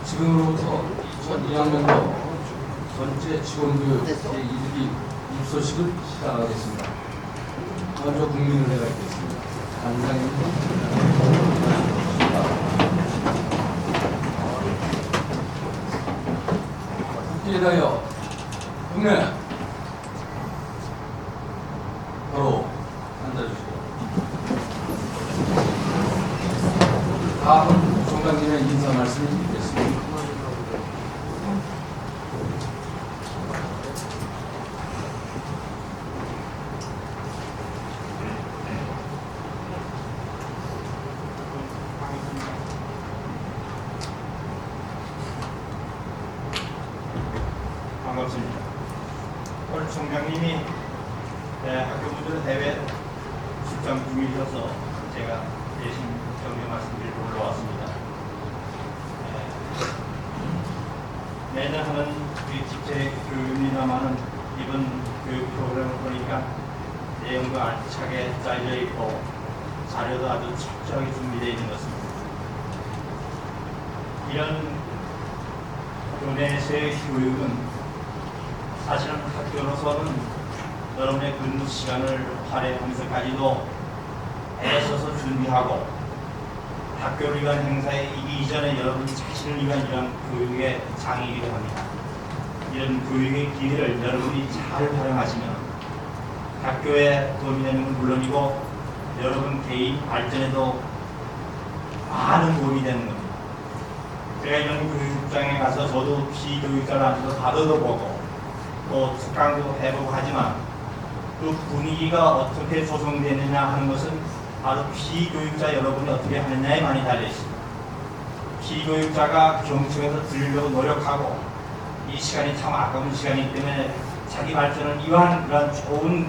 지금으로부터 2002학년도 전체 직원교육 제2주기 입소식을 시작하겠습니다. 먼저 국민은혜가 있겠습니다. 단장님. 국기에 대하여 국내 바로 앉아주시고 다음 총장님의 인사 말씀을 드리겠습니다. 반갑습니다. 오늘 총장님이 학교분들 해외 출장 중이셔서 제가 대신 격려 말씀드리러 올라왔습니다. 매년 하는 집체 교육입니다만은 이번 교육 프로그램을 보니까 내용도 알차게 짜여져 있고 자료도 아주 철저하게 준비되어 있는 것 같습니다. 이런 교내에서의 교육은 사실은 학교로서는 여러분의 근무 시간을 할애하면서까지도 애써서 준비하고 학교를 위한 행사에 이기 이전에 여러분 자신을 위한 이런 교육의 장이기도 합니다. 이런 교육의 기회를 여러분이 잘 활용하시면 학교에 도움이 되는 건 물론이고 여러분 개인 발전에도 많은 도움이 되는 겁니다. 제가 이런 교육장에 가서 저도 비교육자를 앉아서 바로도 보고 또 특강도 해보고 하지만 그 분위기가 어떻게 조성되느냐 하는 것은 바로 비교육자 여러분이 어떻게 하느냐에 많이 달려있습니다. 비교육자가 경청해서 들으려고 노력하고 이 시간이 참 아까운 시간이기 때문에 자기 발전을 위한 그런 좋은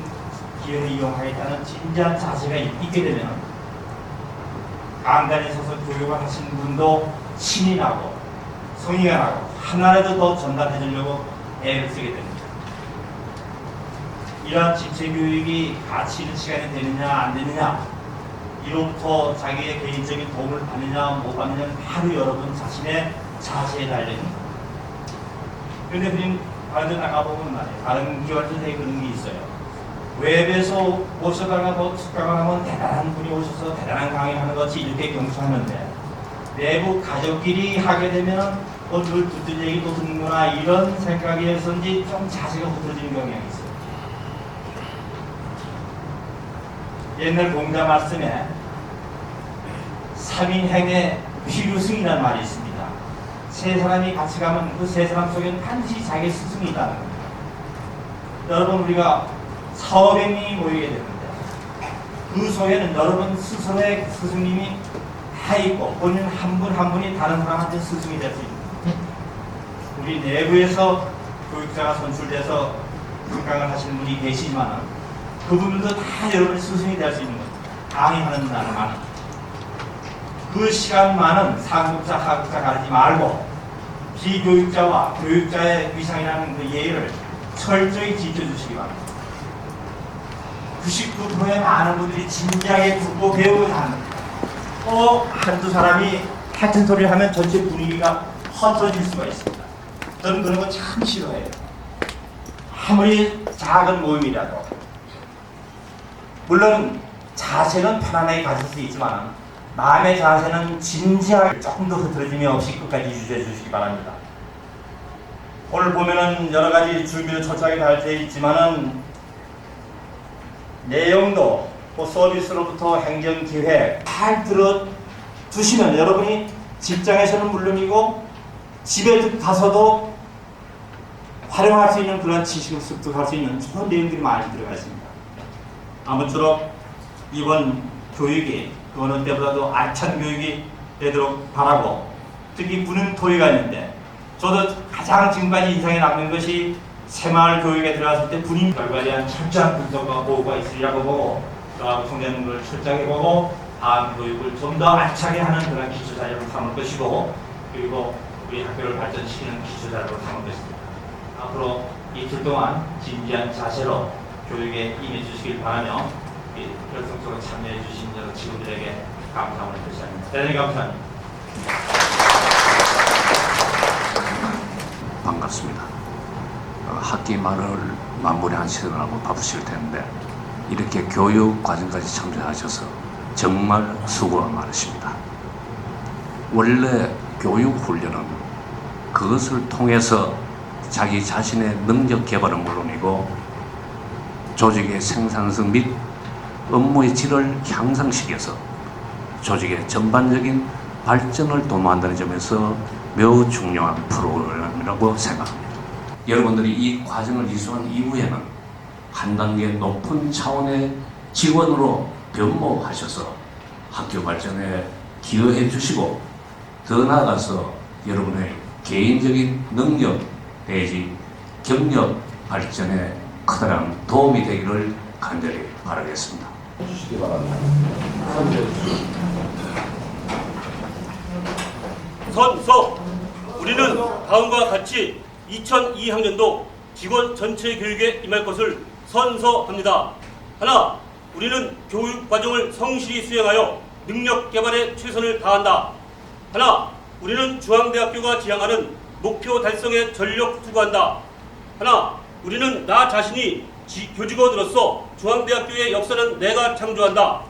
기회를 이용하겠다는 진지한 자세가 있게 되면 강단에 서서 교육을 하신 분도 신이 나고 성의가 나고 하나라도 더 전달해 주려고 애를 쓰게 됩니다. 이러한 집체교육이 가치 있는 시간이 되느냐 안 되느냐 이로부터 자기의 개인적인 도움을 받느냐 못 받느냐는 바로 여러분 자신의 자세에 달려있는 겁니다. 그런데 그냥 다른 데 나가보면 말이에요. 다른 기관들에 그런 게 있어요. 웹에서 오셔다가 뭐 특강을 하면 대단한 분이 오셔서 대단한 강의하는 것이 이렇게 경수하는데 내부 가족끼리 하게 되면 늘 듣던 얘기 또 듣는구나 이런 생각에서인지 좀 자세가 흐트러지는 경향이 있어요. 옛날 공자 말씀에 3인행의 필요승이라는 말이 있습니다. 세 사람이 같이 가면 그 세 사람 속에는 반드시 자기 스승이 있다는 겁니다. 여러분 우리가 400명이 모이게 되는데 그 속에는 여러분 스스로의 스승님이 다 있고 본인 한 분 한 분이 다른 사람한테 스승이 될 수 있습니다. 우리 내부에서 교육자가 선출돼서 강강을 하시는 분이 계시지만 그분들도 다 여러분의 스승이 될 수 있는 겁니다. 강의하는 날만은 그 시간만은 상급자 하급자 가리지 말고 비교육자와 교육자의 위상이라는 그 예의를 철저히 지켜주시기 바랍니다. 99%의 많은 분들이 진지하게 듣고 배우고자 합니다. 또 한두 사람이 같은 소리를 하면 전체 분위기가 헛어질 수가 있습니다. 저는 그런 거 참 싫어해요. 아무리 작은 모임이라도 물론 자세는 편안하게 가질 수 있지만 마음의 자세는 진지하게 조금 더 흐트러짐이 없이 끝까지 유지해 주시기 바랍니다. 오늘 보면은 여러 가지 준비를 철저하게 다 되어 있지만은 내용도 또 서비스로부터 행정기획 잘 들어두시면 여러분이 직장에서는 물론이고 집에 가서도 활용할 수 있는 그런 지식을 습득할 수 있는 좋은 내용들이 많이 들어가 있습니다. 아무쪼록 이번 교육이 그 어느 때보다도 알찬 교육이 되도록 바라고 특히 군인토의가 있는데 저도 가장 지금까지 인상에 남는 것이 새마을 교육에 들어갔을 때 군인 결과에 대한 철저한 분석과 보고가 있으리라고 보고 저하고 총장님을 철저하게 보고 다음 교육을 좀 더 알차게 하는 그런 기초자료로 삼을 것이고 그리고 우리 학교를 발전시키는 기초자료로 삼을 것입니다. 앞으로 이틀 동안 진지한 자세로 교육에 임해 주시길 바라며 결성적으로 참여해 주신 여러 직원들에게 감사함을 표시합니다. 대단히 감사합니다. 반갑습니다. 학기 말을 마무리하시느라고 바쁘실 텐데 이렇게 교육 과정까지 참여하셔서 정말 수고가 많으십니다. 원래 교육 훈련은 그것을 통해서 자기 자신의 능력 개발은 물론이고 조직의 생산성 및 업무의 질을 향상시켜서 조직의 전반적인 발전을 도모한다는 점에서 매우 중요한 프로그램이라고 생각합니다. 여러분들이 이 과정을 이수한 이후에는 한 단계 높은 차원의 직원으로 변모하셔서 학교 발전에 기여해 주시고 더 나아가서 여러분의 개인적인 능력 내지 경력 발전에 커다란 도움이 되기를 간절히 바라겠습니다. 주시기 바랍니다. 선대해 주시기. 선서 우리는 다음과 같이 2002학년도 직원 전체 교육에 임할 것을 선서합니다. 하나, 우리는 교육 과정을 성실히 수행하여 능력 개발에 최선을 다한다. 하나, 우리는 중앙대학교가 지향하는 목표 달성에 전력 투구한다. 하나, 우리는 나 자신이 교직원으로서 중앙대학교의 역사는 내가 창조한다.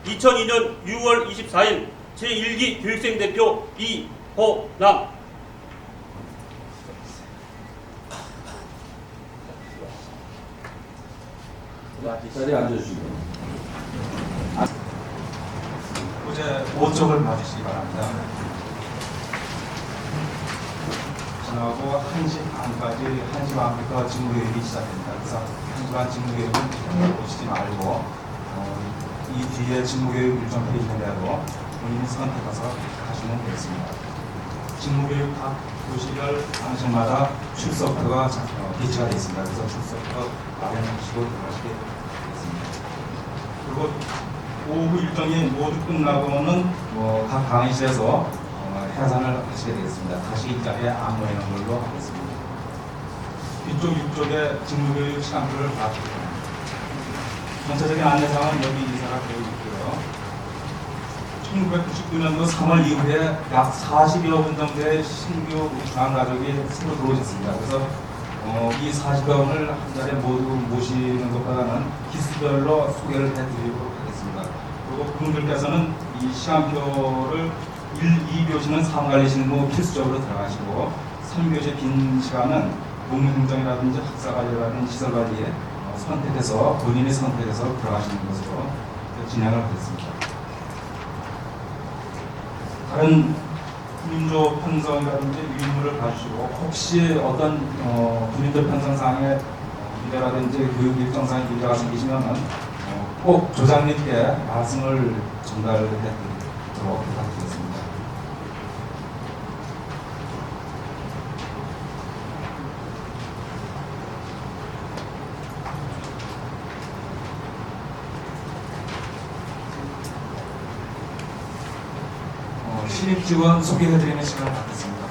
2002년 6월 24일 제1기 교육생 대표 이호남. 자리에 앉아주시기 바랍니다. 이제 오쪽을 봐주시기 바랍니다. 지나고 1시 반까지 1시 반부터 직무교육이 시작됩니다. 그래서 1시 반 직무교육은 보시지 말고 이 뒤에 직무교육 일정표에 있는데도 본인이 선택해서 하시면 되겠습니다. 직무교육 각 교실별 방식마다 출석표가 비치가 되어 있습니다. 그래서 출석표 마련하시고 들어가시게 되겠습니다. 그리고 오후 일정이 모두 끝나고는 각 강의실에서 해산을 하시게 되겠습니다. 다시 이 자리에 안내하는 걸로 하겠습니다. 뒤쪽, 이쪽에 직무교육 시간표를 봐주시기 전체적인 안내사항은 여기 이사가 되어 있고요. 1999년도 3월 이후에 약 40여 분 정도의 신규 중앙가족이 새로 들어오셨습니다. 그래서 이 40여 분을 한 자리에 모두 모시는 것보다는 기수별로 소개를 해드리도록 하겠습니다. 그리고 그분들께서는 이 시간표를 1, 2교시는 사무관리실무 필수적으로 들어가시고 3교시 빈 시간은 농민행정이라든지 학사관리라든지 시설관리에 선택해서 본인이 선택해서 들어가시는 것으로 진행을 하겠습니다. 다른 군인조 편성이라든지 유인물을 봐주시고 혹시 어떤 군인조 편성상의 문제라든지 교육 일정상의 문제가 생기시면 꼭 조장님께 말씀을 전달해 드리도록 부탁드리겠습니다. 신입 직원 소개해드리는 시간을 갖겠습니다.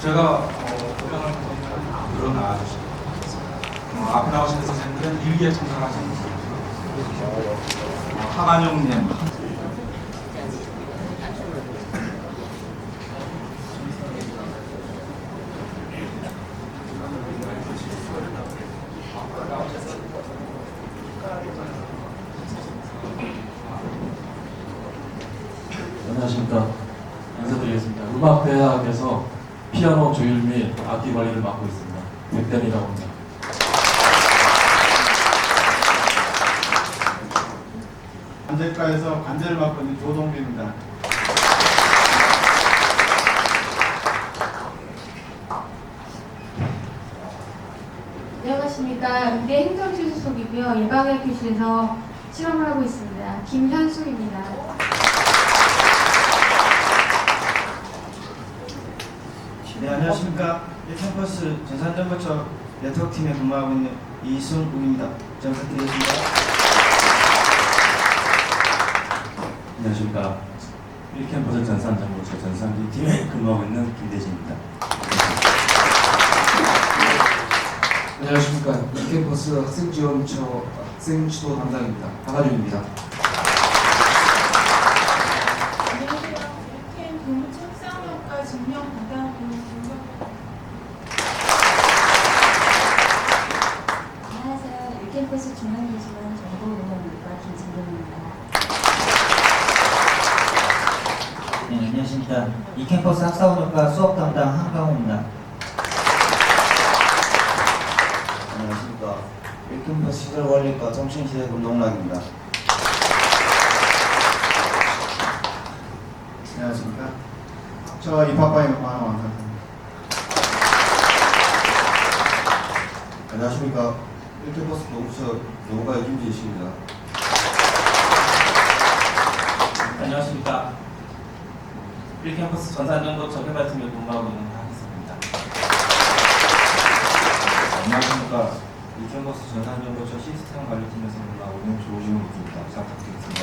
제가 고명을 보니까 앞으로 나와주시기 바랍니다. 앞에 나오시는 선생님들은 일기에 참석하시는 분들이죠. 하관용님. 안녕하십니까. 인사드리겠습니다. 음악대학에서 피아노 조율 및 악기 관리를 맡고 있습니다. 백댄이라고 합니다. 관제과에서 관제를 맡고 있는 조동빈입니다. 안녕하십니까. 의대 행정실 소속이고요. 예방의 교실에서 실험을 하고 있습니다. 김현숙입니다. 네, 안녕하십니까. 이 캠퍼스 전산정보처 네트워크팀에 근무하고 있는 이순욱입니다. 잘 부탁드리겠습니다. 안녕하십니까. 1캠퍼스 전산정보처 전산기팀에 근무하고 있는 김대진입니다. 안녕하십니까. 이캠퍼스 학생지원처 학생지도 담당입니다. 박하준입니다. 반갑습니다. 이 캠퍼스 학사운영과 수업 담당 한강호입니다. 안녕하십니까. 1캠퍼스 시설관리과 정신시대 운동락입니다. 안녕하십니까. 저 입학과에 왕합니다. 안녕하십니까. 1캠퍼스 노부처 노부과의 김지희입니다. 안녕하십니까. 1캠퍼스 전산정보처 개발팀에 근무하고 있는 하기성입니다. 안녕하십니까. 1캠퍼스 전산정보처 시스템 관리팀에서 근무하고 있는 조지훈입니다. 잘 부탁드리겠습니다.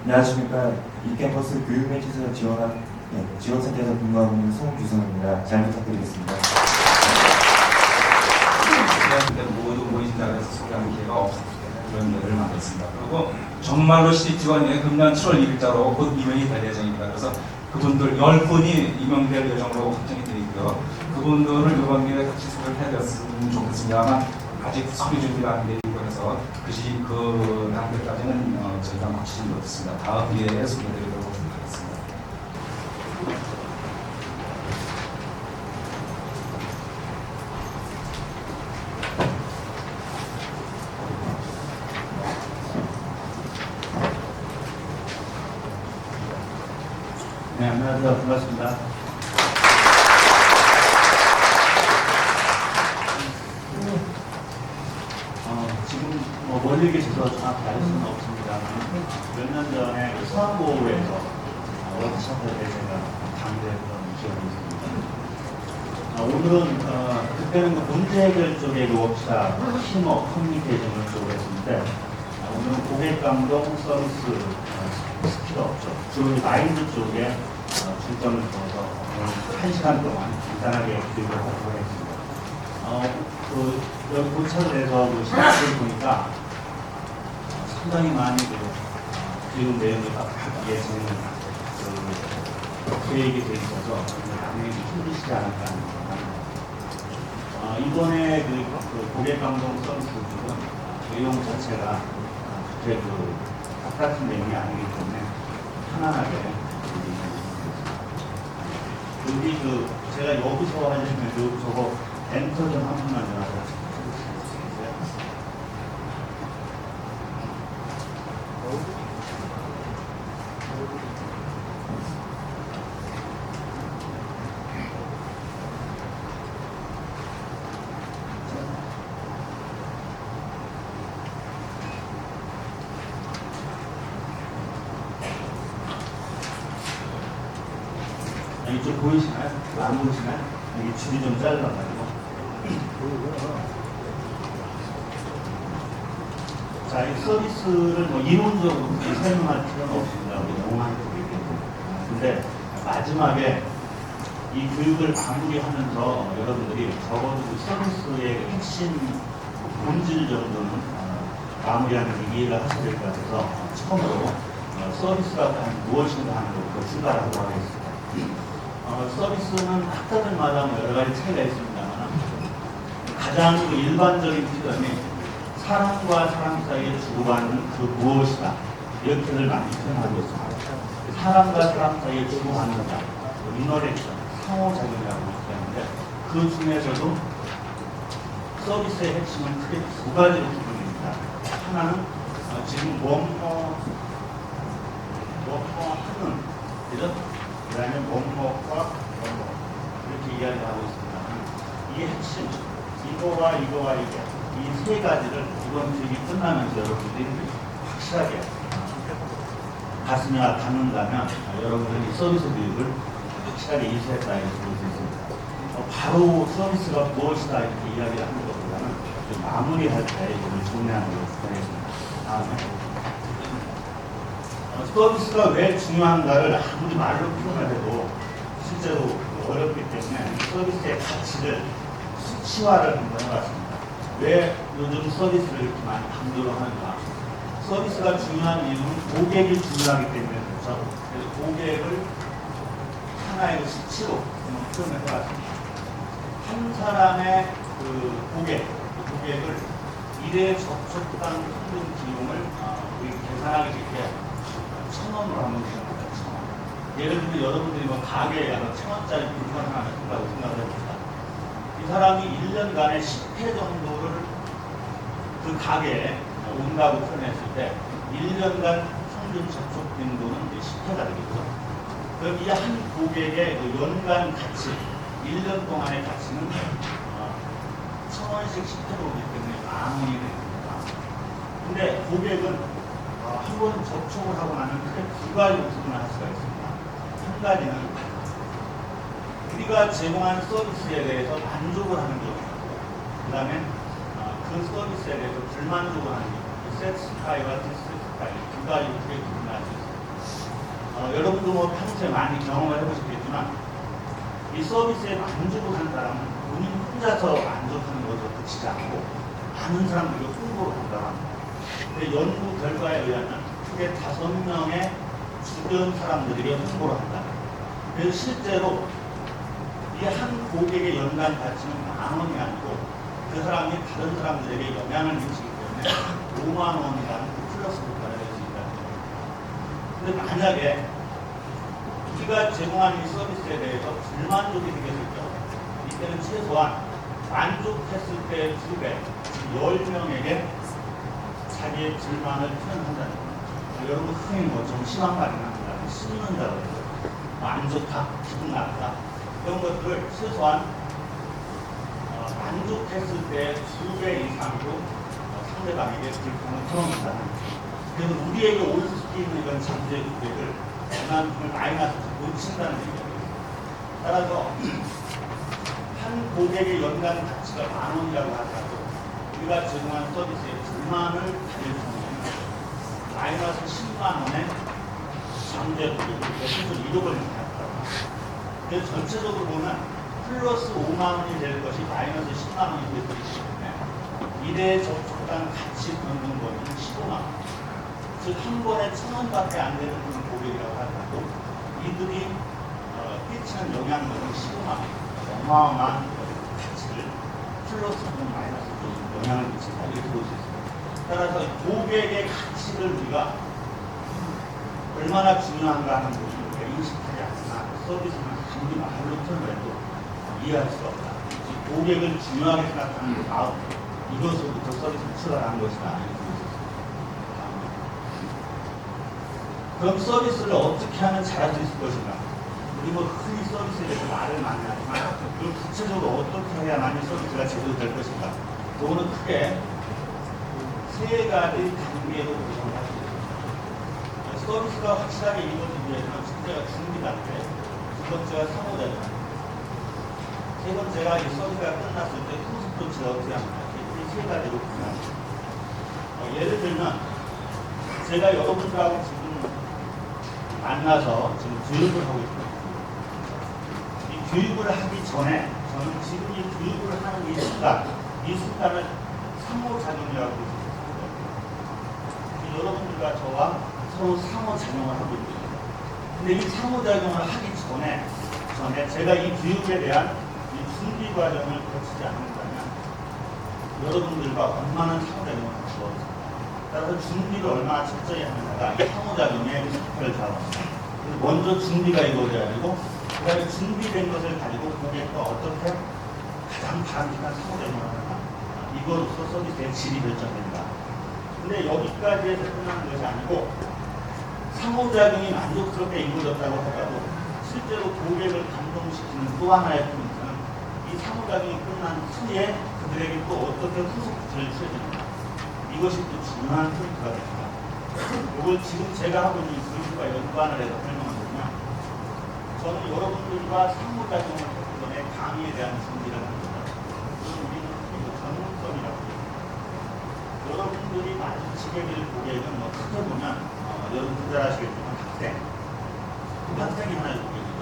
안녕하십니까. 1캠퍼스 교육매체에서 지원센터에서 근무하고 있는 송규성입니다. 잘 부탁드리겠습니다. 그때 모두 모인 자리에서 소개하는 기회가 없었기 때문에 그런 기회를 만들었습니다. 그리고 정말로 시집지원이 금년 7월 1일자로 곧 임명이 될 예정입니다. 그래서 그분들 10분이 임명될 예정으로 확정이 되어 있고요. 그분들을 이번 기회에 같이 소개를 해드렸으면 좋겠습니다만 아직 서류 준비가 안 되어 있고 해서 그 단계까지는 저희가 확실히 없습니다. 다음 기회에 소개해드리도록 하겠습니다. 네, 안녕하세요. 반갑습니다. 지금 멀리 계셔서 정확히 알 수는 없습니다만 몇 년 전에 서학고에서 워크숍을 때 제가 강의했던 기억이 있습니다. 오늘은 그때는 문제 해결 쪽의 워크숍, 팀워크, 커뮤니케이션을 쪽으로 했는데 오늘은 고객 감동 서비스 스킬업 쪽, 주로 마인드 쪽에 중점을 둬서 1시간 동안 간단하게 교육을 하도록 하겠습니다. 여기 도착해서 시간을 보니까 상당히 많이 교육 내용이 각각의 계획이 되어 있어서 당연히 힘드시지 않을까 합니다. 이번에 고객 감동 서비스 쪽은 내용 자체가 그렇게 같은 내용이 아니기 때문에 편안하게 여기 제가 여기서 하려면 저거 엔터 좀 한 번만 눌러서 이쪽 보이시나요? 안 보이시나요? 여기 줄이 좀 잘라가지고. 자, 이 서비스를 이론적으로 설명할 필요는 없습니다. 우리 영어만 보겠고. 근데 마지막에 이 교육을 마무리하면서 여러분들이 적어도 그 서비스의 핵심 본질 정도는 마무리하는 이해를 하셔야 될 것 같아서 처음으로 서비스가 무엇인가 하는 것부터 출발하도록 하겠습니다. 서비스는 학자들마다 여러 가지 차이가 있습니다만 가장 일반적인 표현이 사람과 사람 사이에 주고받는 그 무엇이다 이렇게들 많이 표현하고 있습니다. 사람과 사람 사이에 주고받는 자, 인너렉션, 상호작용이라고 얘기하는데 그 중에서도 서비스의 핵심은 크게 두 가지로 구분됩니다. 하나는 지금 뭐뭐 하는, 그죠? 그 다음에 뭐뭐과 뭐뭐 이렇게 이야기를 하고 있습니다. 이게 핵심, 이거와 이거와 이거 이 세 가지를 이번 교육이 끝나면서 여러분들이 확실하게 가슴에 닿는다면 여러분들이 서비스 교육을 확실하게 이수했다 이렇게 볼 수 있습니다. 바로 서비스가 무엇이다 이렇게 이야기를 하는 것보다는 마무리할 때 이걸 정리하는 것을 하겠습니다. 다음에 서비스가 왜 중요한가를 아무리 말로 표현을 해도 실제로 어렵기 때문에 서비스의 가치를 수치화를 한번 해봤습니다. 왜 요즘 서비스를 이렇게 많이 강조를 하는가? 서비스가 중요한 이유는 고객이 중요하기 때문에 그렇죠. 그래서 고객을 하나의 수치로 표현을 해봤습니다. 한 사람의 고객을 일에 접촉한 평균 비용을 우리 계산하기 쉽게 1,000원으로 한번 생각합니다. 1,000원. 예를 들면 여러분들이 뭐 가게에 가서 1,000원짜리 물건 하나 산다고 생각을 해봅시다. 이 사람이 1년간에 10회 정도를 그 가게에 온다고 표현했을 때 1년간 평균 접촉 빈도는 이제 10회가 되겠죠. 그럼 이 한 고객의 그 연간 가치, 1년 동안의 가치는 1,000원씩 10회로 오기 때문에 10,000원이 됩니다. 근데 고객은 한 번 접촉을 하고 나면 크게 두 가지 부분을 할 수가 있습니다. 한 가지는 우리가 제공한 서비스에 대해서 만족을 하는 경우, 그 다음에 그 서비스에 대해서 불만족을 하는 경우, satisfy와 dissatisfy 두 가지로 크게 구분할 수 있습니다. 여러분도 뭐 평소에 많이 경험을 해보셨겠지만 이 서비스에 만족을 하는 사람은 본인 혼자서 만족하는 것으로 그치지 않고 많은 사람들이 홍보를 한다. 근데 연구 결과에 의하면 크게 5명의 주변 사람들에게 홍보를 한다. 그래서 실제로 이 한 고객의 연간 가치는 10,000원이 아니고 그 사람이 다른 사람들에게 영향을 미치기 때문에 5만 원이라는 플러스 효과를 낼 수 있다. 근데 만약에 우리가 제공하는 이 서비스에 대해서 불만족이 생겼을 경우, 이때는 최소한 만족했을 때 2배, 10명에게 자기의 불만을 표현한다는 거예요. 여러분 흔히 좀 심한 말이 납니다. 씹는다고 해요. 안 좋다, 기분 나쁘다. 이런 것들을 최소한 만족했을 때 2배 이상으로 상대방에게 불평을 털어놓는다는 거예요. 그래서 우리에게 올 수 있는 이런 잠재 고객을 그만큼을 마이너스로 놓친다는 얘기예요. 따라서 한 고객의 연간 가치가 10,000원이라고 하더라도 우리가 제공한 서비스에 불만을 가질 경우에는 마이너스 10만 원의 잠재 고객을 스스로 잃어버리는 거예요. 그래서 전체적으로 보면 플러스 5만 원이 될 것이 마이너스 10만 원이 될 수 있기 때문에 미래에 접촉한 가치 변동 범위는 15만 원. 즉, 한 번에 1,000원밖에 안 되는 그런 고객이라고 하더라도 이들이 끼치는 영향력은 15만 원. 어마어마한 가치를 플러스 혹은 마이너스 영향을 미친다. 이렇게 볼 수 있습니다. 따라서 고객의 가치를 우리가 얼마나 중요한가 하는 것을 우리가 인식하지 않으나 서비스는 아무리 말로 표현해도 이해할 수가 없다. 고객을 중요하게 생각하는 그 마음, 이것으로부터 서비스를 출발한 것이다. 그럼 서비스를 어떻게 하면 잘할 수 있을 것인가? 우리 뭐 흔히 서비스에 대해서 말을 많이 하지만 그걸 구체적으로 어떻게 해야만이 서비스가 제대로 될 것인가? 그거는 크게 세 가지 단계로 구성을 할 수 있습니다. 서비스가 확실하게 이루어지기 위해서는 첫째가 준비단계, 두 번째가 상호작용, 세 번째가 이 서비스가 끝났을 때 후속 조치를 어떻게 합니까? 이 세 가지로 구성합니다. 예를 들면 제가 여러분들하고 지금 만나서 지금 교육을 하고 있습니다. 이 교육을 하기 전에 저는 지금 이 교육을 하는 이 순간을 상호작용이라고 부르습니다. 여러분들과 저와 서로 상호작용을 하고 있습니다. 근데 이 상호작용을 하기 전에 제가 이 교육에 대한 이 준비 과정을 거치지 않는다면 여러분들과 얼마나 상호작용을 할 수가 없습니다. 따라서 준비를 얼마나 철저히 하느냐가 이 상호작용의 목표를 잡았습니다. 먼저 준비가 이루어져야 되고, 그 다음에 준비된 것을 가지고 고객과 어떻게 가장 바람직한 상호작용을 하느냐, 이거로서 서비스의 질이 결정된다. 근데 여기까지에서 끝나는 것이 아니고 상호작용이 만족스럽게 이루어졌다고 하더라도 실제로 고객을 감동시키는 또 하나의 포인트는 이 상호작용이 끝난 후에 그들에게 또 어떻게 후속 조치를 취해주는가, 이것이 또 중요한 포인트가 됩니다. 이걸 지금 제가 하고 있는 교육과 연관을 해서 설명을 드리면, 저는 여러분들과 상호작용을 하기 전에 강의에 대한 준비를 합니다. 우리는 전문성이라고 해요. 여러분들이 마주치게 될 고객은 뭐 크게 보면 여러분 잘 아시겠지만 학생이 하나의 고객이죠.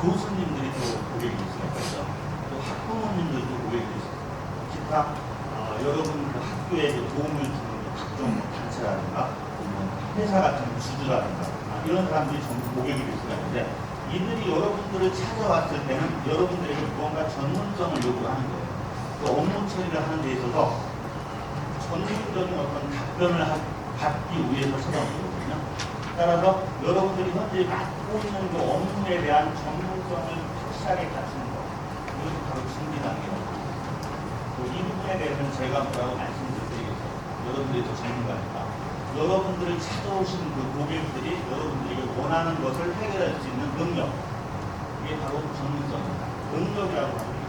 교수님들이 또 고객이 있을 수가 있죠. 또 학부모님들도 고객이 있을 수 있어요. 기타 여러분 학교에 도움을 주는 각종 단체라든가 회사 같은 주주라든가 이런 사람들이 전부 고객이 될 수가 있는데, 이들이 여러분들을 찾아왔을 때는 여러분들에게 무언가 전문성을 요구하는 거예요. 그 업무 처리를 하는 데 있어서 전문적인 어떤 답변을 받기 위해서 찾아온 거거든요. 따라서 여러분들이 현재 맡고 있는 그 업무에 대한 전문성을 확실하게 갖추는 것, 이것이 바로 준비 단계입니다. 이 부분에 대해서는 제가 뭐라고 말씀드리겠어요. 여러분들이 더 전문가니까. 여러분들을 찾아오신 그 고객들이 여러분들이 원하는 것을 해결할 수 있는 능력, 이게 바로 전문성입니다. 능력이라고 합니다.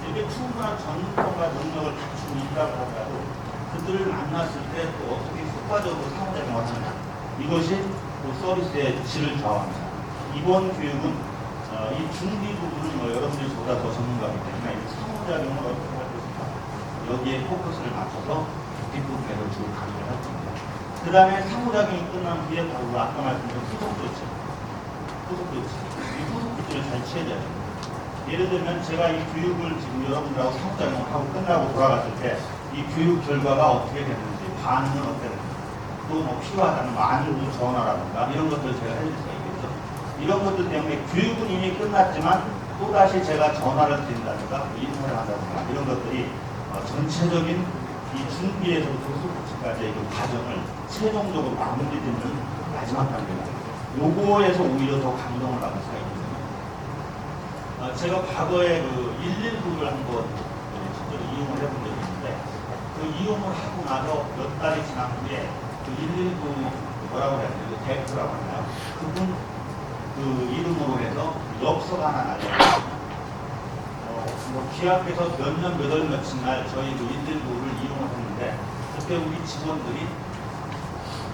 이렇게 충분한 전문성과 능력을 갖추고 있다고 하더라도 그들을 만났을 때 또 어떻게 효과적으로 상호작용을 하느냐, 이것이 또 서비스의 질을 좌우합니다. 이번 교육은 이 준비 부분은 여러분들이 저보다 더 전문가이기 때문에 이 상호작용을 어떻게 할 것인가, 여기에 포커스를 맞춰서 뒷부분에서 주로 강의를 할 겁니다. 그 다음에 상호작용이 끝난 뒤에 바로 아까 말씀드린 후속 조치, 이 후속 조치를 잘 취해야 됩니다. 예를 들면 제가 이 교육을 지금 여러분들하고 상호작용을 하고 끝나고 돌아갔을 때 이 교육 결과가 어떻게 됐는지, 반응은 어떻게 됐는지, 또 뭐 필요하다는 안으로 전화라든가 이런 것들을 제가 해줄 수가 있겠죠. 이런 것들 때문에 교육은 이미 끝났지만 또다시 제가 전화를 드린다든가 인사를 한다든가 이런 것들이 전체적인 이 준비에서부터 후속까지의 그 과정을 최종적으로 마무리되는 마지막 단계입니다. 요거에서 오히려 더 감동을 받을 수가 있거든요. 제가 과거에 그 119를 한번 실제로 이용을 해본 적이 있는데, 그 이용을 하고 나서 몇 달이 지난 후에 그 119 뭐라고 해야 되나요? 대표라고 하나요? 그분 그 이름으로 해서 엽서가 하나 날려왔거든요. 뭐 기합해서 몇 년, 몇 월, 며칠 날 저희 그 119를 이용을 했는데, 그때 우리 직원들이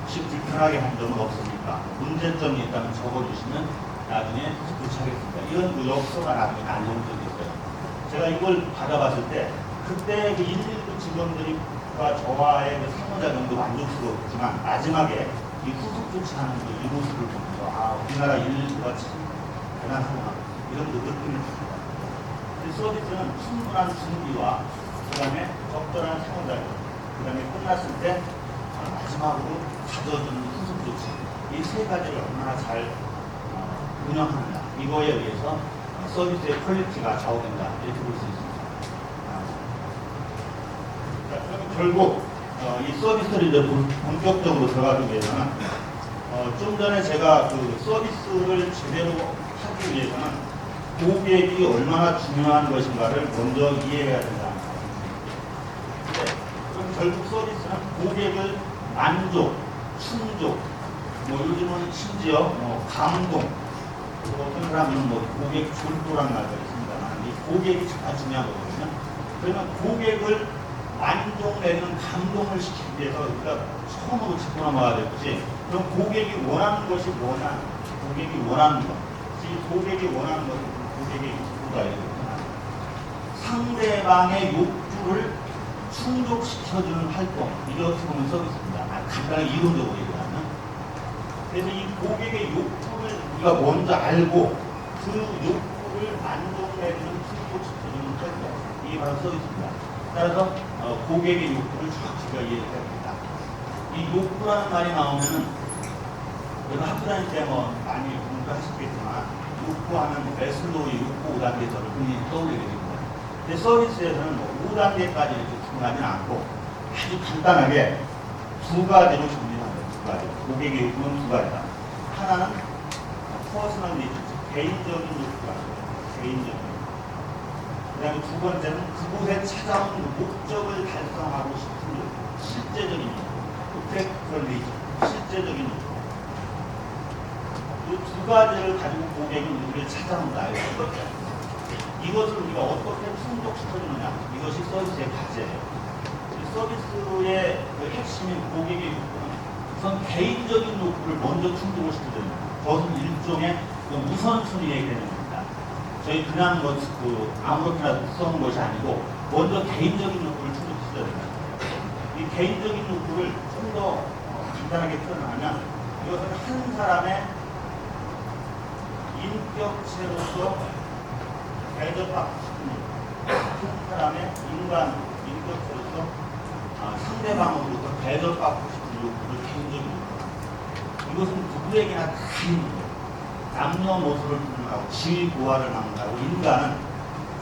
혹시 불편하게 한 점은 없습니까? 문제점이 있다면 적어주시면 나중에 도착하겠습니다. 이런 그 엽서가 나중에 날려온 적이 있어요. 제가 이걸 받아봤을 때, 그때 그 119 직원들과 저와의 그 상호작용도 만족스러웠지만, 마지막에 이 후속 조치하는 이 모습을 보면서, 아, 우리나라 119가 참 대단하구나, 이런 그 느낌을 줍니다. 서비스는 충분한 준비와 그 다음에 적절한 상호작용, 그 다음에 끝났을 때 마지막으로 가져주는 후속 조치, 이 세 가지를 얼마나 잘 운영하느냐, 이거에 의해서 서비스의 퀄리티가 좌우된다, 이렇게 볼 수 있습니다. 그럼 결국 이 서비스를 이제 본격적으로 들어가기 위해서는 좀 전에 제가 그 서비스를 제대로 하기 위해서는 고객이 얼마나 중요한 것인가를 먼저 이해해야 된다는 말입니다. 그럼 결국 서비스는 고객을 만족, 충족, 뭐 요즘은 심지어 뭐 감동, 어떤 사람은 뭐 고객 졸도라는 말도 있습니다만, 이 고객이 정말 중요한 거거든요. 그러면 고객을 만족 내는 감동을 시키기 위해서 우리가 처음으로 짚고 넘어가야 되겠지. 그럼 고객이 원하는 것이 뭐냐? 고객이 원하는 것. 이 고객이 원하는 것은 고객의 욕구가 있거든요. 상대방의 욕구를 충족시켜주는 활동, 이게 어떻게 보면 서비스입니다. 간단하게 이론적으로 얘기하면. 그래서 이 고객의 욕구를 우리가 먼저 알고 그 욕구를 만족내주는 충족시켜주는 활동, 이게 바로 서비스입니다. 따라서 고객의 욕구를 정확히가 이해해야 됩니다. 이 욕구라는 말이 나오면은 여러분 학교 다닐 때 뭐 많이 공부하셨겠지만, 욕구하면 매슬로우의 욕구 5단계에서를 흔히 떠올리게 됩니다. 근데 서비스에서는 뭐 5단계까지 이렇게 구분하지는 않고 아주 간단하게 두 가지로 정리합니다. 두 가지. 고객의 욕구는 두 가지다. 하나는 퍼스널 니즈, 개인적인 욕구가 개인적인. 그 다음에 두 번째는 그곳에 찾아온 목적을 달성하고 싶은 욕구, 실제적인 욕구, 프랙티컬 니즈, 실제적인 욕구. 이 두 가지를 가지고 고객은 우리를 찾아온다. 이것을 우리가 어떻게 충족시켜주느냐, 이것이 서비스의 과제예요. 서비스의 그 핵심인 고객의 욕구는 우선 개인적인 욕구를 먼저 충족을 시켜줍니다. 그것은 일종의 그 우선순위의 개념입니다. 저희 그냥 아무렇게나 써놓은 것이 아니고 먼저 개인적인 욕구를 충족시켜야 됩니다. 이 개인적인 욕구를 좀 더 간단하게 표현하면, 이것은 한 사람의 인격체로서 대접받고 싶은 욕구, 한 사람의 인격체로서 상대방으로부터 대접받고 싶은 욕구를 개인적인 욕구. 이것은 누구에게나 다 있는 거예요. 남녀노소를 불문하고 지위고하를 막론하고 인간은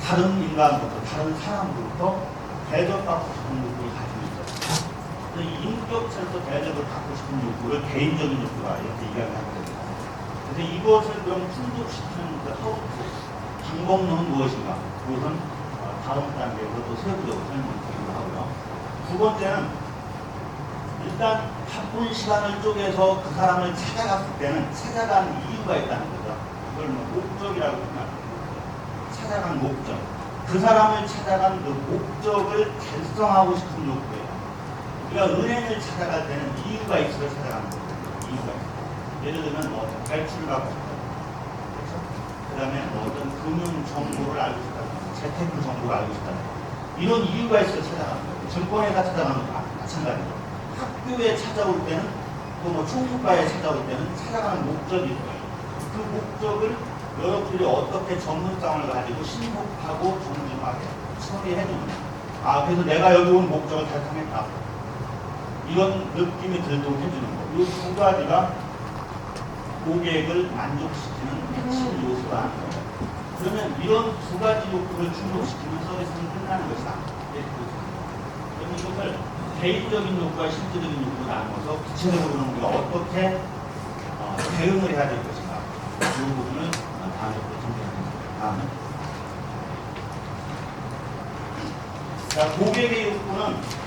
다른 인간부터, 다른 사람으로부터 대접받고 싶은 욕구를 가지고 있어요. 이 인격체로서 대접을 받고 싶은 욕구를 개인적인 욕구라 이렇게 이야기하게 됩니다. 그래서 이것을 그럼 충족시키는 그 방법론은 무엇인가? 그것은 다음 단계에서 또 세부적으로 설명드리기로 하고요. 두 번째는 일단 바쁜 시간을 쪼개서 그 사람을 찾아갔을 때는 찾아간 이유가 있다는 거죠. 그걸 뭐 목적이라고 생각합니다. 찾아간 목적. 그 사람을 찾아간 그 목적을 달성하고 싶은 욕구예요. 우리가 은행을 찾아갈 때는 이유가 있어서 찾아가는 거예요. 이유가 있어요. 예를 들면 뭐 대출을 받고 싶다. 그렇죠? 그 다음에 뭐 어떤 금융 정보를 알고 싶다. 재테크 정보를 알고 싶다. 이런 이유가 있어서 찾아가는 거예요. 증권회사 찾아가는 거 마찬가지죠. 학교에 찾아올 때는 또 뭐 총무과에 찾아올 때는 찾아가는 목적이 있어요. 그 목적을 여러분들이 어떻게 전문성을 가지고 신속하고 정중하게 처리해주는 거예요. 그래서 내가 여기 온 목적을 달성했다. 이런 느낌이 들도록 해주는 거. 이 두 가지가 고객을 만족시키는 핵심 요소가 하는 거예요. 그러면 이런 두 가지 욕구를 충족시키면 서비스는 끝나는 것이다. 그러면 이것을 개인적인 욕구와 실질적인 욕구를 나눠서 구체적으로는 우리가 어떻게 대응을 해야 될 것인가. 이 부분을 다음부터 준비하겠습니다. 다음은. 자, 고객의 욕구는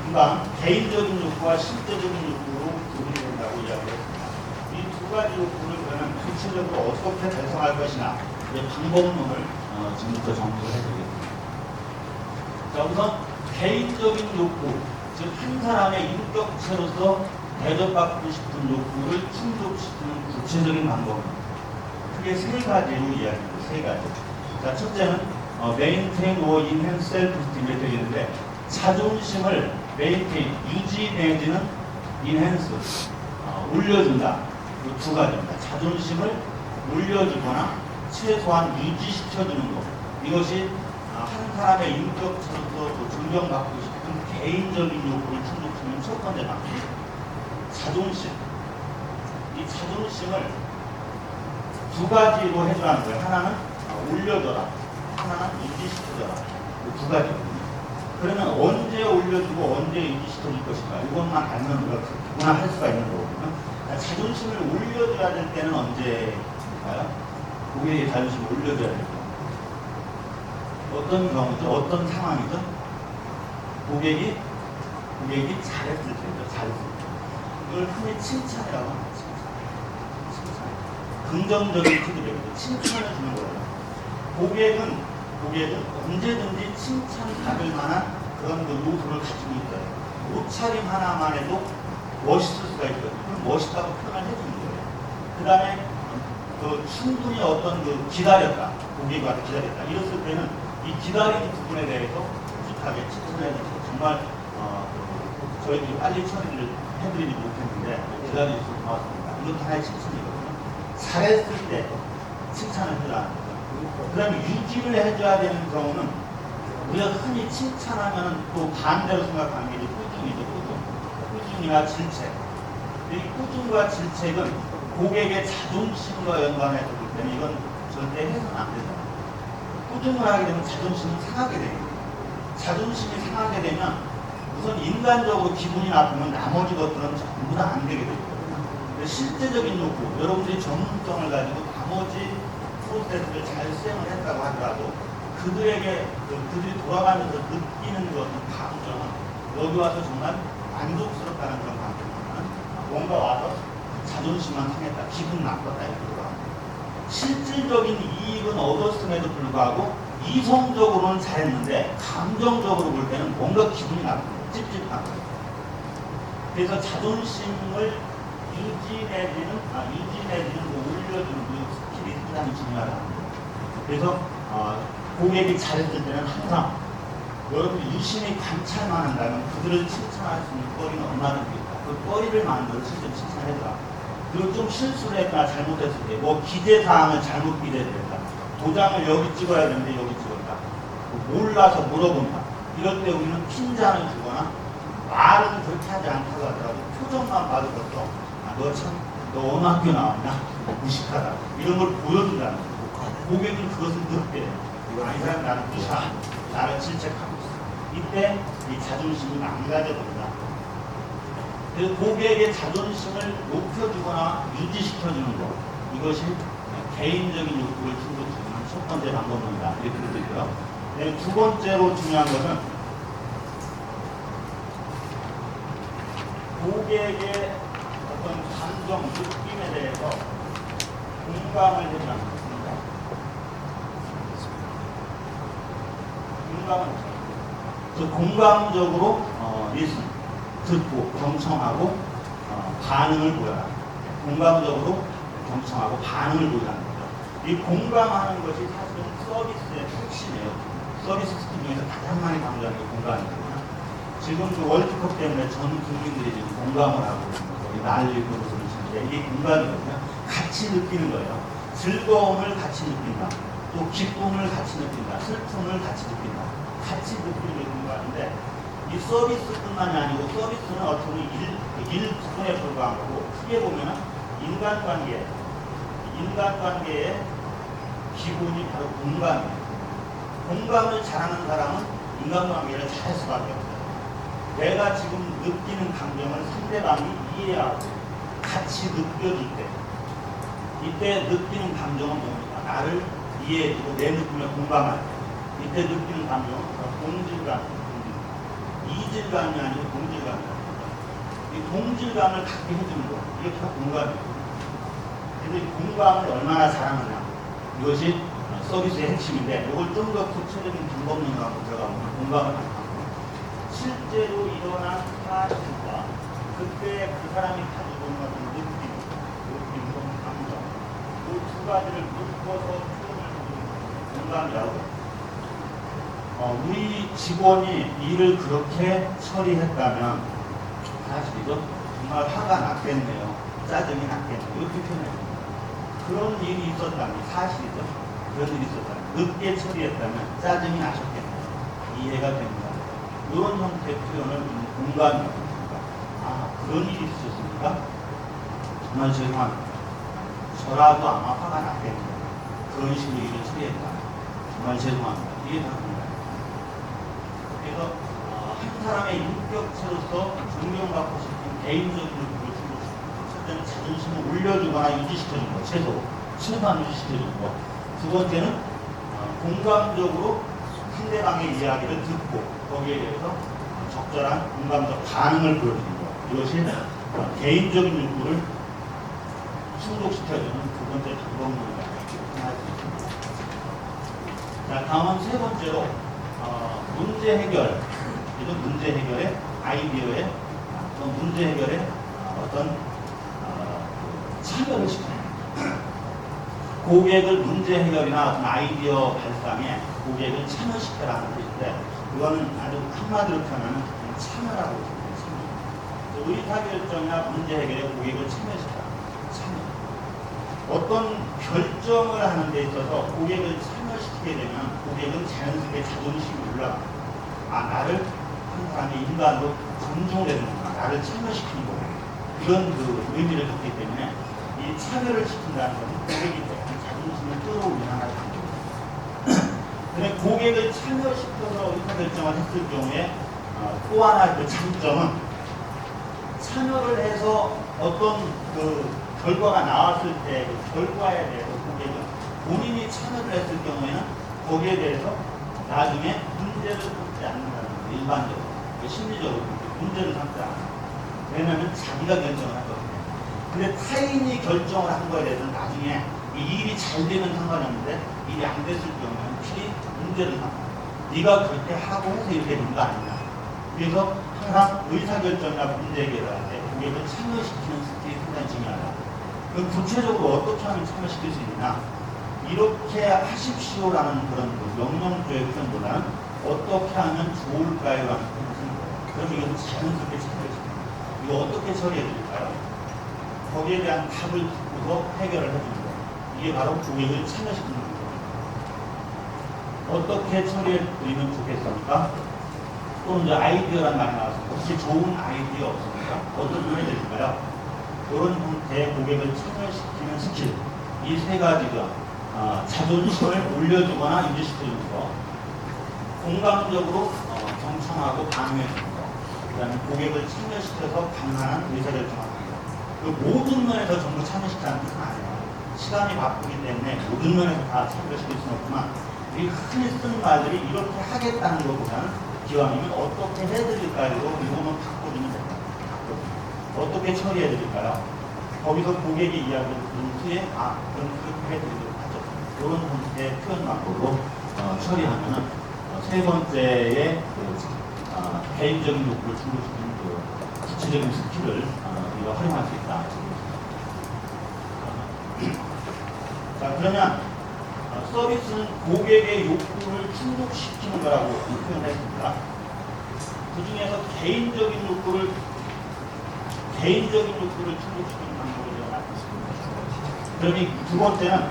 금방 개인적인 욕구와 실제적인 욕구로 구분이 된다고 이야기했습니다. 이 두 가지 욕구를 그러면 구체적으로 어떻게 달성할 것이냐. 방법론을 지금부터 정리를 해드리겠습니다. 자, 우선 개인적인 욕구, 즉 한 사람의 인격체로서 대접받고 싶은 욕구를 충족시키는 구체적인 방법입니다. 크게 세 가지로 이야기합니다. 세 가지. 자, 첫째는 maintain or enhance self-esteem 이렇게 되는데 자존심을 maintain, 유지 내지는 enhance, 올려준다. 이 두 가지입니다. 자존심을 올려주거나 최소한 유지시켜주는 것. 이것이 한 사람의 인격체로서 존경받고 싶은 개인적인 욕구를 충족시키는 첫 번째 방법입니다. 자존심. 이 자존심을 두 가지로 해주라는 거예요. 하나는 올려줘라. 하나는 유지시켜줘라. 두 가지거든요. 그러면 언제 올려주고 언제 유지시켜줄 것인가. 이것만 알면 우리가 누구나 할 수가 있는 거거든요. 자존심을 올려줘야 될 때는 언제일까요? 고객의 자존심을 올려줘야 될 때. 어떤 경우죠? 어떤 상황이죠? 고객이 잘했을 때죠. 잘했을 때. 이걸 흔히 칭찬이라고 합니다. 칭찬. 긍정적인 피드백이죠. 칭찬을 주는 거예요. 고객은 언제든지 칭찬받을 만한 그런 그 요소를 가지고 있어요. 옷차림 하나만 해도 멋있을 수가 있거든요. 그럼 멋있다고 표현을 해주는 거예요. 그 다음에 충분히 어떤 기다렸다. 고객이 와서 기다렸다. 이랬을 때는 이 기다리는 부분에 대해서 솔직하게 칭찬을 해주고 정말 저희들이 빨리 처리를 해드리지 못했는데 기다려주셔서 고맙습니다. 이것도 하나의 칭찬이거든요. 잘했을 때 칭찬을 해주라는 거죠. 그 다음에 유지를 해줘야 되는 경우는 우리가 흔히 칭찬하면 또 반대로 생각하는 게 꾸중이죠. 꾸중이나 질책. 이 꾸중과 질책은 고객의 자존심과 연관해서 볼 때는 이건 절대 해서는 안 된다. 꾸중을 하게 되면 자존심이 상하게 됩니다. 자존심이 상하게 되면 우선 인간적으로 기분이 나쁘면 나머지 것들은 전부 다 안 되게 되거든요. 실제적인 욕구, 여러분들이 전문성을 가지고 나머지 프로세스를 잘 수행을 했다고 하더라도 그들이 돌아가면서 느끼는 것은 감정은 여기 와서 정말 만족스럽다는 그런 감정보다는 뭔가 와서 자존심만 상했다, 기분 나빴다 이렇게 돌아갑니다. 실질적인 이익은 얻었음에도 불구하고 이성적으로는 잘했는데 감정적으로 볼 때는 뭔가 기분이 나쁜 거예요. 찝찝한 거예요. 그래서 자존심을 유지 내지는 올려주는 그 스킬이 상당히 중요하다는 거예요. 그래서 고객이 잘했을 때는 항상 여러분이 유심히 관찰만 한다면 그들을 칭찬할 수 있는 거리는 얼마든지 있다. 그 거리를 만들어서 실제로 칭찬해줘라. 그리고 좀 실수를 했거나 잘못했을 때, 뭐 기재사항을 잘못 기재했다. 도장을 여기 찍어야 되는데 여기 찍었다. 몰라서 물어본다. 이럴 때 우리는 핀잔을 주거나 말은 그렇게 하지 않다고 하더라도 표정만 봐도 너 어느 학교 나왔냐? 무식하다. 이런 걸 보여준다는 거예요. 고객은 그것을 느껴요. 이 사람 나를 무시하고 나를 질책하고 있어. 이때 이 자존심이 망가져버린다. 그래서 고객의 자존심을 높여주거나 유지시켜주는 것, 이것이 개인적인 욕구를 충족시키는 첫 번째 방법입니다. 이렇게 되고요. 네, 두 번째로 중요한 것은 고객의 어떤 감정, 느낌에 대해서 공감을 해주는 것입니다. 공감을 해주는 공감적으로 리슨, 듣고 경청하고 반응을 보여라. 공감적으로 경청하고 반응을 보여라는 거죠. 이 공감하는 것이 사실은 서비스의 핵심이에요. 서비스 스킬 중에서 가장 많이 강조하는 게 공감이거든요. 지금 그 월드컵 때문에 전 국민들이 지금 공감을 하고 난리고 그러시는데 이게 공감이거든요. 같이 느끼는 거예요. 즐거움을 같이 느낀다. 또 기쁨을 같이 느낀다. 슬픔을 같이 느낀다. 같이 느끼는 게 공감인데 이 서비스뿐만이 아니고 서비스는 어떻게 보면 일부분에 불과한 거고 크게 보면 인간관계의 기본이 바로 공감이에요. 공감을 잘하는 사람은 인간관계를 잘할 수밖에 없어요. 내가 지금 느끼는 감정을 상대방이 이해하고 같이 느껴줄 때 이때 느끼는 감정은 뭡니까? 나를 이해해주고 내 느낌에 공감할 때 이때 느끼는 감정은 동질감, 이질감이 아니고 동질감이에요. 이 동질감을 갖게 해주는 거 이게 다 공감이에요. 그래서 이 공감을 얼마나 잘하느냐 이것이 서비스의 핵심인데 이걸 좀 더 구체적인 방법론으로 들어가면 공감을 하고 실제로 일어난 사실과 그때 그 사람이 가지고 있는 어떤 느낌, 감정 그 두 가지를 묶어서 표현을 하는 공감이라고 우리 직원이 일을 그렇게 처리했다면 사실이죠. 정말 화가 났겠네요. 짜증이 났겠네요. 이렇게 표현해요. 그런 일이 있었다면 사실이죠. 그런 일이 있었다면 늦게 처리했다면 짜증이 나셨겠네요. 이해가 됩니다. 이런 형태의 표현을 공감이라고 합니다. 아, 그런 일이 있으셨습니까? 정말 죄송합니다. 저라도 아마 화가 났겠네요. 그런 식으로 일을 처리했다. 정말 죄송합니다. 이게 다 공감. 그래서 한 사람의 인격체로서 존경받고 싶은 개인적인 욕구를 충족시키고 첫째는 자존심을 올려주거나 유지시켜주는 것, 최소한 유지시켜주는 것. 두 번째는 공감적으로 상대방의 이야기를 듣고 거기에 대해서 적절한 공감적 반응을 보여주는 것. 이것이 개인적인 욕구를 충족시켜주는 두 번째 방법론이라고 생각할 수 있습니다. 자, 다음은 세 번째로 문제 해결, 이런 문제 해결의 아이디어에 문제 해결에 어떤 참여를 시키는 고객을 문제 해결이나 어떤 아이디어 발상에 고객을 참여시켜라는 뜻인데 이거는 아주 한마디로 표현하면 참여라고 합니다. 의사결정이나 문제 해결에 고객을 참여시켜라. 참여. 어떤 결정을 하는 데 있어서 고객을 참여시키게 되면 고객은 자연스럽게 자존심이 올라갑니다. 아, 나를 한 사람의 인간으로 존중되는구나. 나를 참여시키는 거고. 이런 그 의미를 갖기 때문에 이 참여를 시킨다는 것은 고객이 자존심을 끌어올리는 하나의 방법입니다. 근데 고객을 참여시켜서 의사결정을 했을 경우에 또 하나 그 장점은 참여를 해서 어떤 그 결과가 나왔을 때 그 결과에 대해서 고객은 본인이 참여를 했을 경우에는 거기에 대해서 나중에 문제를 삼지 않는다는 거예요. 일반적으로. 심리적으로 문제를 삼지 않아요. 왜냐하면 자기가 결정을 하거든요. 근데 타인이 결정을 한 거에 대해서는 나중에 이 일이 잘 되면 상관이 없는데 일이 안 됐을 경우에는 필히 문제를 삼아요. 네가 그렇게 하고 해서 이렇게 된 거 아니냐. 그래서 항상 의사결정이나 문제 해결할 때 고객을 참여시키는 스킬이 상당히 중요하다. 그럼 구체적으로 어떻게 하면 참여시킬 수 있느냐? 이렇게 하십시오라는 그런 명령조의 표현보다는 어떻게 하면 좋을까요? 라는 표현을 쓰는 거예요. 그럼 이것은 자연스럽게 참여시킵니다. 이거 어떻게 처리해 드릴까요? 거기에 대한 답을 듣고서 해결을 해주는 거예요. 이게 바로 고객을 참여시키는 거예요. 어떻게 처리해 드리면 좋겠습니까? 또 이제 아이디어란 말이 나왔습니다. 혹시 좋은 아이디어 없습니까? 어떤 걸 해드릴까요? 이런 형태의 고객을 참여시키는 스킬, 이 세 가지가 자존심을 올려주거나 유지시켜주는 거, 공감적으로 경청하고 반응해주는 거, 그다음에 고객을 참여시켜서 가능한 의사결정을 합니다. 그 모든 면에서 전부 참여시키는 뜻은 아니에요. 시간이 바쁘기 때문에 모든 면에서 다 참여시킬 수는 없지만 우리 흔히 쓰는 말들이 이렇게 하겠다는 것보다는 기왕이면 어떻게 해드릴까요? 이거는 바꿔주면 됩니다. 어떻게 처리해드릴까요? 거기서 고객의 이야기를 들은 후에 그럼 그렇게 해드리도록 하죠. 이런 형태의 표현 방법으로 처리하면은 세 번째의 개인적인 욕구를 충족시키는 구체적인 스킬을 우리가 활용할 수 있다. 자, 그러면 서비스는 고객의 욕구를 충족시키는 거라고 표현했습니다. 그 중에서 개인적인 욕구를 충족시키는 방법을 제가 말씀드렸습니다. 그러니 두 번째는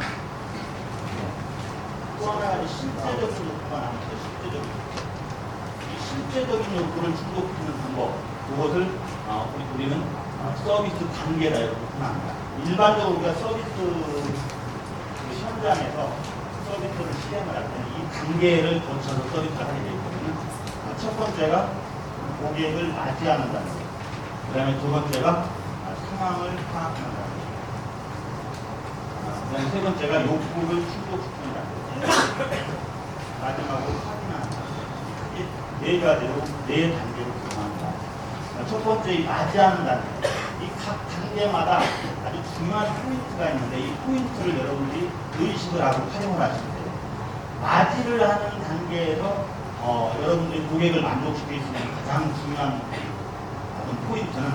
또 하나 가지 신체적인 욕구가 나옵니다. 신체적인 욕구를 충족시키는 방법, 그것을 우리는 서비스 단계라 이렇게 표현합니다. 일반적으로 우리가 서비스 현장에서 서비스를 시행을 할 때는 이 단계를 거쳐서 서비스를 하게 되어 있거든요. 첫 번째가 고객을 맞이하는 단계, 그 다음에 두 번째가 상황을 파악하는 단계, 그 다음에 세 번째가 욕구를 충족시키는 단계, 마지막으로 확인하는 단계. 네 가지로, 네 단계로 구성합니다. 첫 번째, 이 맞이하는 단계. 이 각 단계마다 아주 중요한 포인트가 있는데 이 포인트를 여러분들이 의식을 하고 활용을 하시면 돼요. 맞이를 하는 단계에서 여러분들이 고객을 만족시킬 수 있는 가장 중요한 어떤 포인트는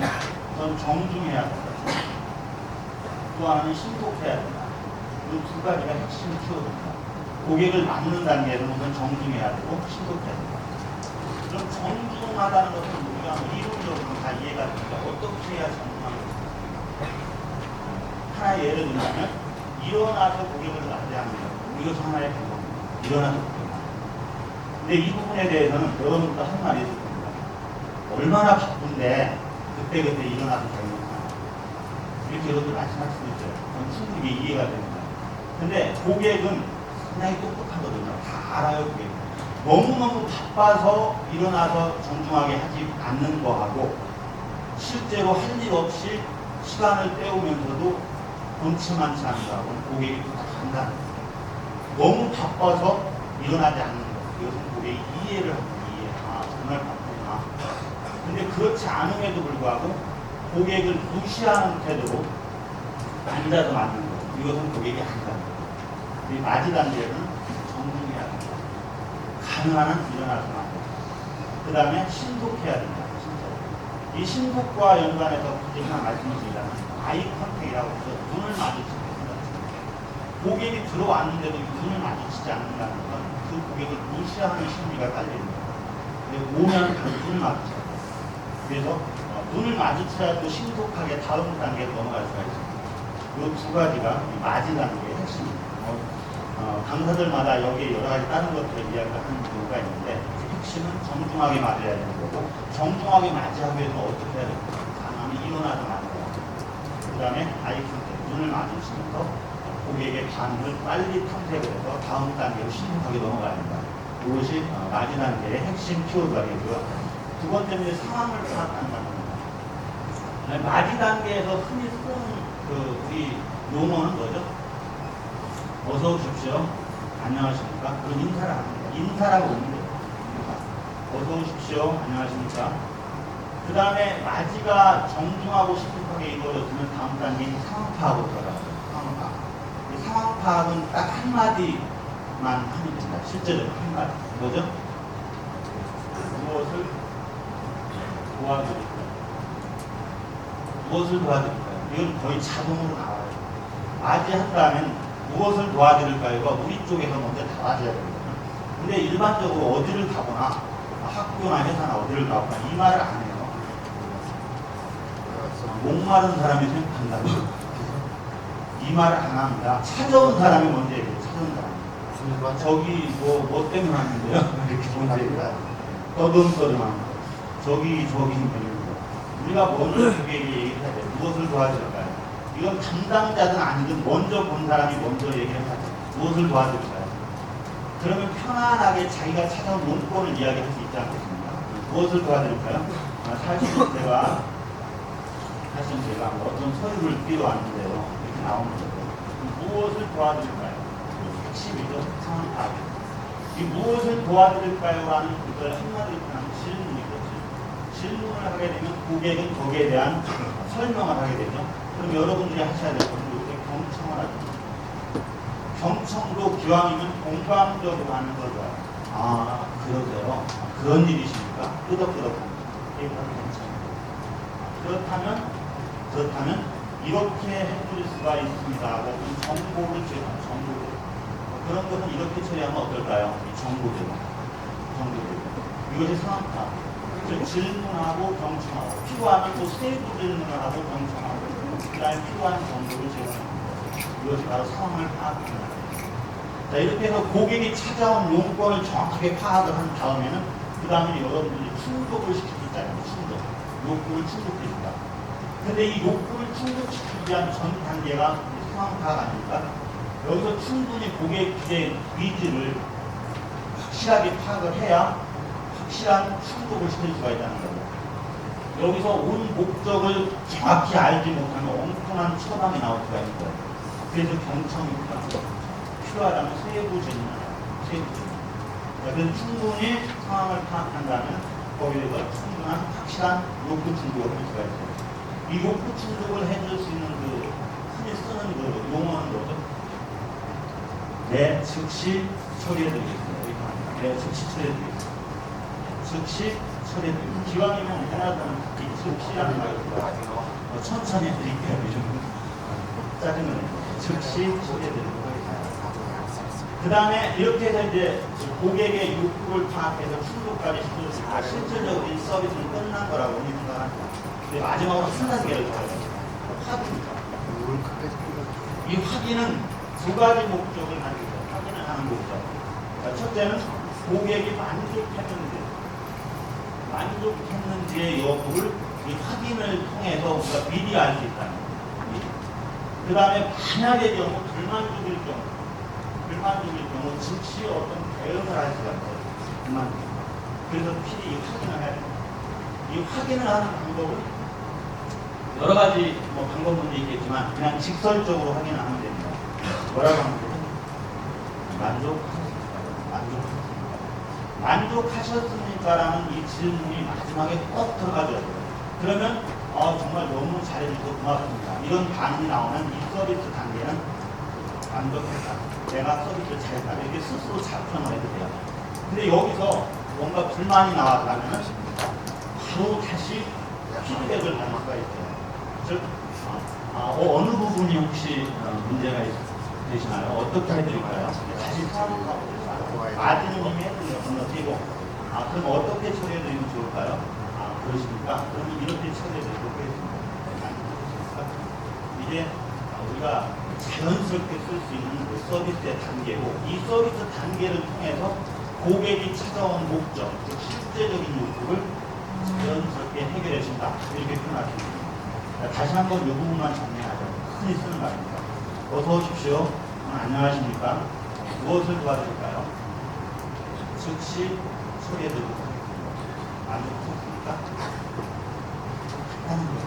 우선 정중해야 된다. 또 하나는 신속해야 된다. 이 두 가지가 핵심 키워드입니다. 고객을 만드는 단계에서는 우선 정중해야 되고 신속해야 된다. 그럼 정중하다는 것은 우리가 이론적으로 다 이해가 됩니다. 어떻게 해야 정중하게 하나의 예를 들자면 일어나서 고객을 맞이합니다. 이것도 하나의 방법입니다. 일어나서 고객을 맞이합니다. 근데 이 부분에 대해서는 여러분도 한 말이 있을 겁니다. 얼마나 바쁜데 그때그때 일어나서 대응하나 이렇게 여러분들 말씀할 수도 있어요. 저는 충분히 이해가 됩니다. 근데 고객은 상당히 똑똑하거든요. 다 알아요, 고객은. 너무너무 바빠서 일어나서 정중하게 하지 않는 거하고 실제로 할 일 없이 시간을 때우면서도 본치만치 않는 거하고는 고객이 또 다르다. 너무 바빠서 일어나지 않는 거. 이것은 고객이 이해를 합니다. 정말 바쁘구나. 근데 그렇지 않음에도 불구하고 고객을 무시하는 태도로 앉아서 맞는 거. 이것은 고객이 아니다. 이 맞이 단계는 정중해야 된다. 가능한 한 일어나서 맞는 거. 그 다음에 신속해야 된다. 이 신속과 연관해서 하나 말씀을 드리자면 아이 컨택이라고 해서 눈을 마주치게 된다. 고객이 들어왔는데도 눈을 마주치지 않는다는 건 그 고객을 무시하는 심리가 깔려있는 거예요. 오면 눈을 마주쳐야 돼요. 그래서 눈을 마주쳐야 또 신속하게 다음 단계로 넘어갈 수가 있습니다. 이 두 가지가 맞이 단계의 핵심입니다. 강사들마다 여기에 여러 가지 다른 것들을 이야기하는 경우가 있는데 핵심은 정중하게 맞아야 되는 거고 정중하게 맞이하기 위해서 어떻게 해야 됩니까? 가능하면 일어나서 맞아야 돼요. 그 다음에 아이 컨택, 눈을 마주치면서 고객의 반응을 빨리 탐색을 해서 다음 단계로 신속하게 넘어가야 된다. 이것이 맞이 단계의 핵심 키워드가 되고요. 두 번째는 상황을 파악한다는 겁니다. 맞이 단계에서 흔히 쓰는 우리 용어는 뭐죠? 어서 오십시오. 안녕하십니까? 그런 인사를 합니다. 인사라고 보면 돼요. 어서 오십시오. 안녕하십니까? 그 다음에 맞이가 정중하고 신속하게 이루어졌으면 다음 단계인 상황 파악으로 들어가요. 상황 파악. 이 상황 파악은 딱 한마디만 하면 됩니다. 실제적으로 한마디. 뭐죠? 무엇을 도와드릴까요? 무엇을 도와드릴까요? 이건 거의 자동으로 나와요. 맞이한 다음엔 무엇을 도와드릴까요가 우리 쪽에서 먼저 나와줘야 되거든요. 근데 일반적으로 어디를 가거나 학교나 회사나 어디를 가거나 이 말을 안 해요. 목마른 사람이 생각한다고 이 말을 안 합니다. 찾아온 사람이 먼저 얘기해요. 찾아온 사람. 저기 뭐 때문에 하는데요? 이렇게 먼저 얘기해요. 떠듬떠듬하는 거. 저기 우리가 먼저 고객에게 얘기를 해야 돼요. 무엇을 도와드릴까요? 이건 담당자든 아니든 먼저 본 사람이 먼저 얘기를 하죠. 무엇을 도와드릴까요? 그러면 편안하게 자기가 찾아온 용건을 이야기할 수 있지 않겠습니까? 무엇을 도와드릴까요? 사실은 제가 어떤 서류를 띄워왔는데요. 이렇게 나오는 거죠. 무엇을 도와드릴까요? 핵심이죠. 상황 파악. 이 무엇을 도와드릴까요? 라는 그걸 한마디로 표현하면 질문이거든요. 질문을 하게 되면 고객은 거기에 대한 설명을 하게 되죠. 그럼 여러분들이 하셔야 될 것은 이렇게 경청을 하죠. 경청도 기왕이면 공감적으로 하는 걸 좋아해요. 아, 그러세요. 그런 일이십니까? 끄덕끄덕. 이게 바로 경청입니다. 그렇다면 이렇게 해드릴 수가 있습니다. 하고 정보를 제공하는 정보를. 그런 것은 이렇게 처리하면 어떨까요? 이 정보들. 이것이 상황파. 즉 질문하고 경청하고 필요하면 또 세부 질문을 하고 경청하고 그 다음에 필요한 정보를 제공합니다. 이것이 바로 상황을 파악하는 거예요. 자, 이렇게 해서 고객이 찾아온 용건을 정확하게 파악을 한 다음에는 그 다음에 여러분들이 충족을 시킬 수 있잖아요. 충족. 욕구를 충족해준다. 근데 이 욕구를 충족시키기 위한 전 단계가 상황 파악 아닙니까? 여기서 충분히 고객의 니즈를 확실하게 파악을 해야 확실한 충족을 시킬 수가 있다는 거예요. 여기서 온 목적을 정확히 알지 못하면 엉뚱한 처방이 나올 수가 있는 거예요. 그래서 경청이 필요하다면 세부 질문. 그래서 충분히 상황을 파악한다면 거기에 대해서 충분한 확실한 욕구 충족을 할 수가 있어요. 이 욕구 충족을 해줄 수 있는 그 흔히 쓰는 그 용어는 뭐죠? 네, 즉시 처리해드리겠습니다. 이렇게 합니다. 네, 즉시 처리해드리겠습니다. 즉시 처리해드리겠습니다. 기왕이면 해나다는 이 즉시라는 말을 천천히 해드릴게요. 요즘 짜증을 즉시 처리해드리겠습니다. 그 다음에 이렇게 해서 이제 고객의 욕구를 파악해서 충족까지 시켜줬습니다. 실질적으로 이 서비스는 끝난 거라고 생각합니다. 근데 마지막으로 한 단계를 더 해요. 확인입니다. 이 확인은 두 가지 목적을 가지고 있어요. 확인을 하는 목적. 자, 첫째는 고객이 만족했는지의 여부를 이 확인을 통해서 우리가 미리 알 수 있다는 거예요. 그 다음에 만약의 경우 불만족일 경우 즉시 어떤 대응을 할 수가 있어요. 그래서 필히 이 확인을 해야 됩니다. 이 확인을 하는 방법은 여러 가지 방법론도 있겠지만 그냥 직설적으로 확인을 하면 됩니다. 뭐라고 하면 돼요? 만족하셨습니까라는 이 질문이 마지막에 꼭 들어가줘야 돼요. 그러면 정말 너무 잘해주셔서 고맙습니다. 이런 반응이 나오면 이 서비스 단계는 만족했다. 내가 서비스를 잘했다. 이렇게 스스로 자평을 해도 돼요. 근데 여기서 뭔가 불만이 나왔다면 바로 다시 피드백을 받을 수가 있어요. 즉, 어느 부분이 혹시 문제가 되시나요? 어떻게 해드릴까요? 다시 상황하고 마지노님이 해드리는 건너뛰고 그럼 어떻게 처리해드리면 좋을까요? 그러십니까? 그러면 이렇게 처리해드리도록 하겠습니다. 이제 우리가 자연스럽게 쓸 수 있는 그 서비스의 단계고 이 서비스 단계를 통해서 고객이 찾아온 목적, 즉 실제적인 욕구를 자연스럽게 해결해 준다. 이렇게 표현할 수 있습니다. 다시 한번 이 부분만 정리하죠. 흔히 쓰는 말입니다. 어서 오십시오. 안녕하십니까? 무엇을 도와드릴까요? 즉시 처리해드리도록 하겠습니다. 만족하셨습니까? 하는 거예요.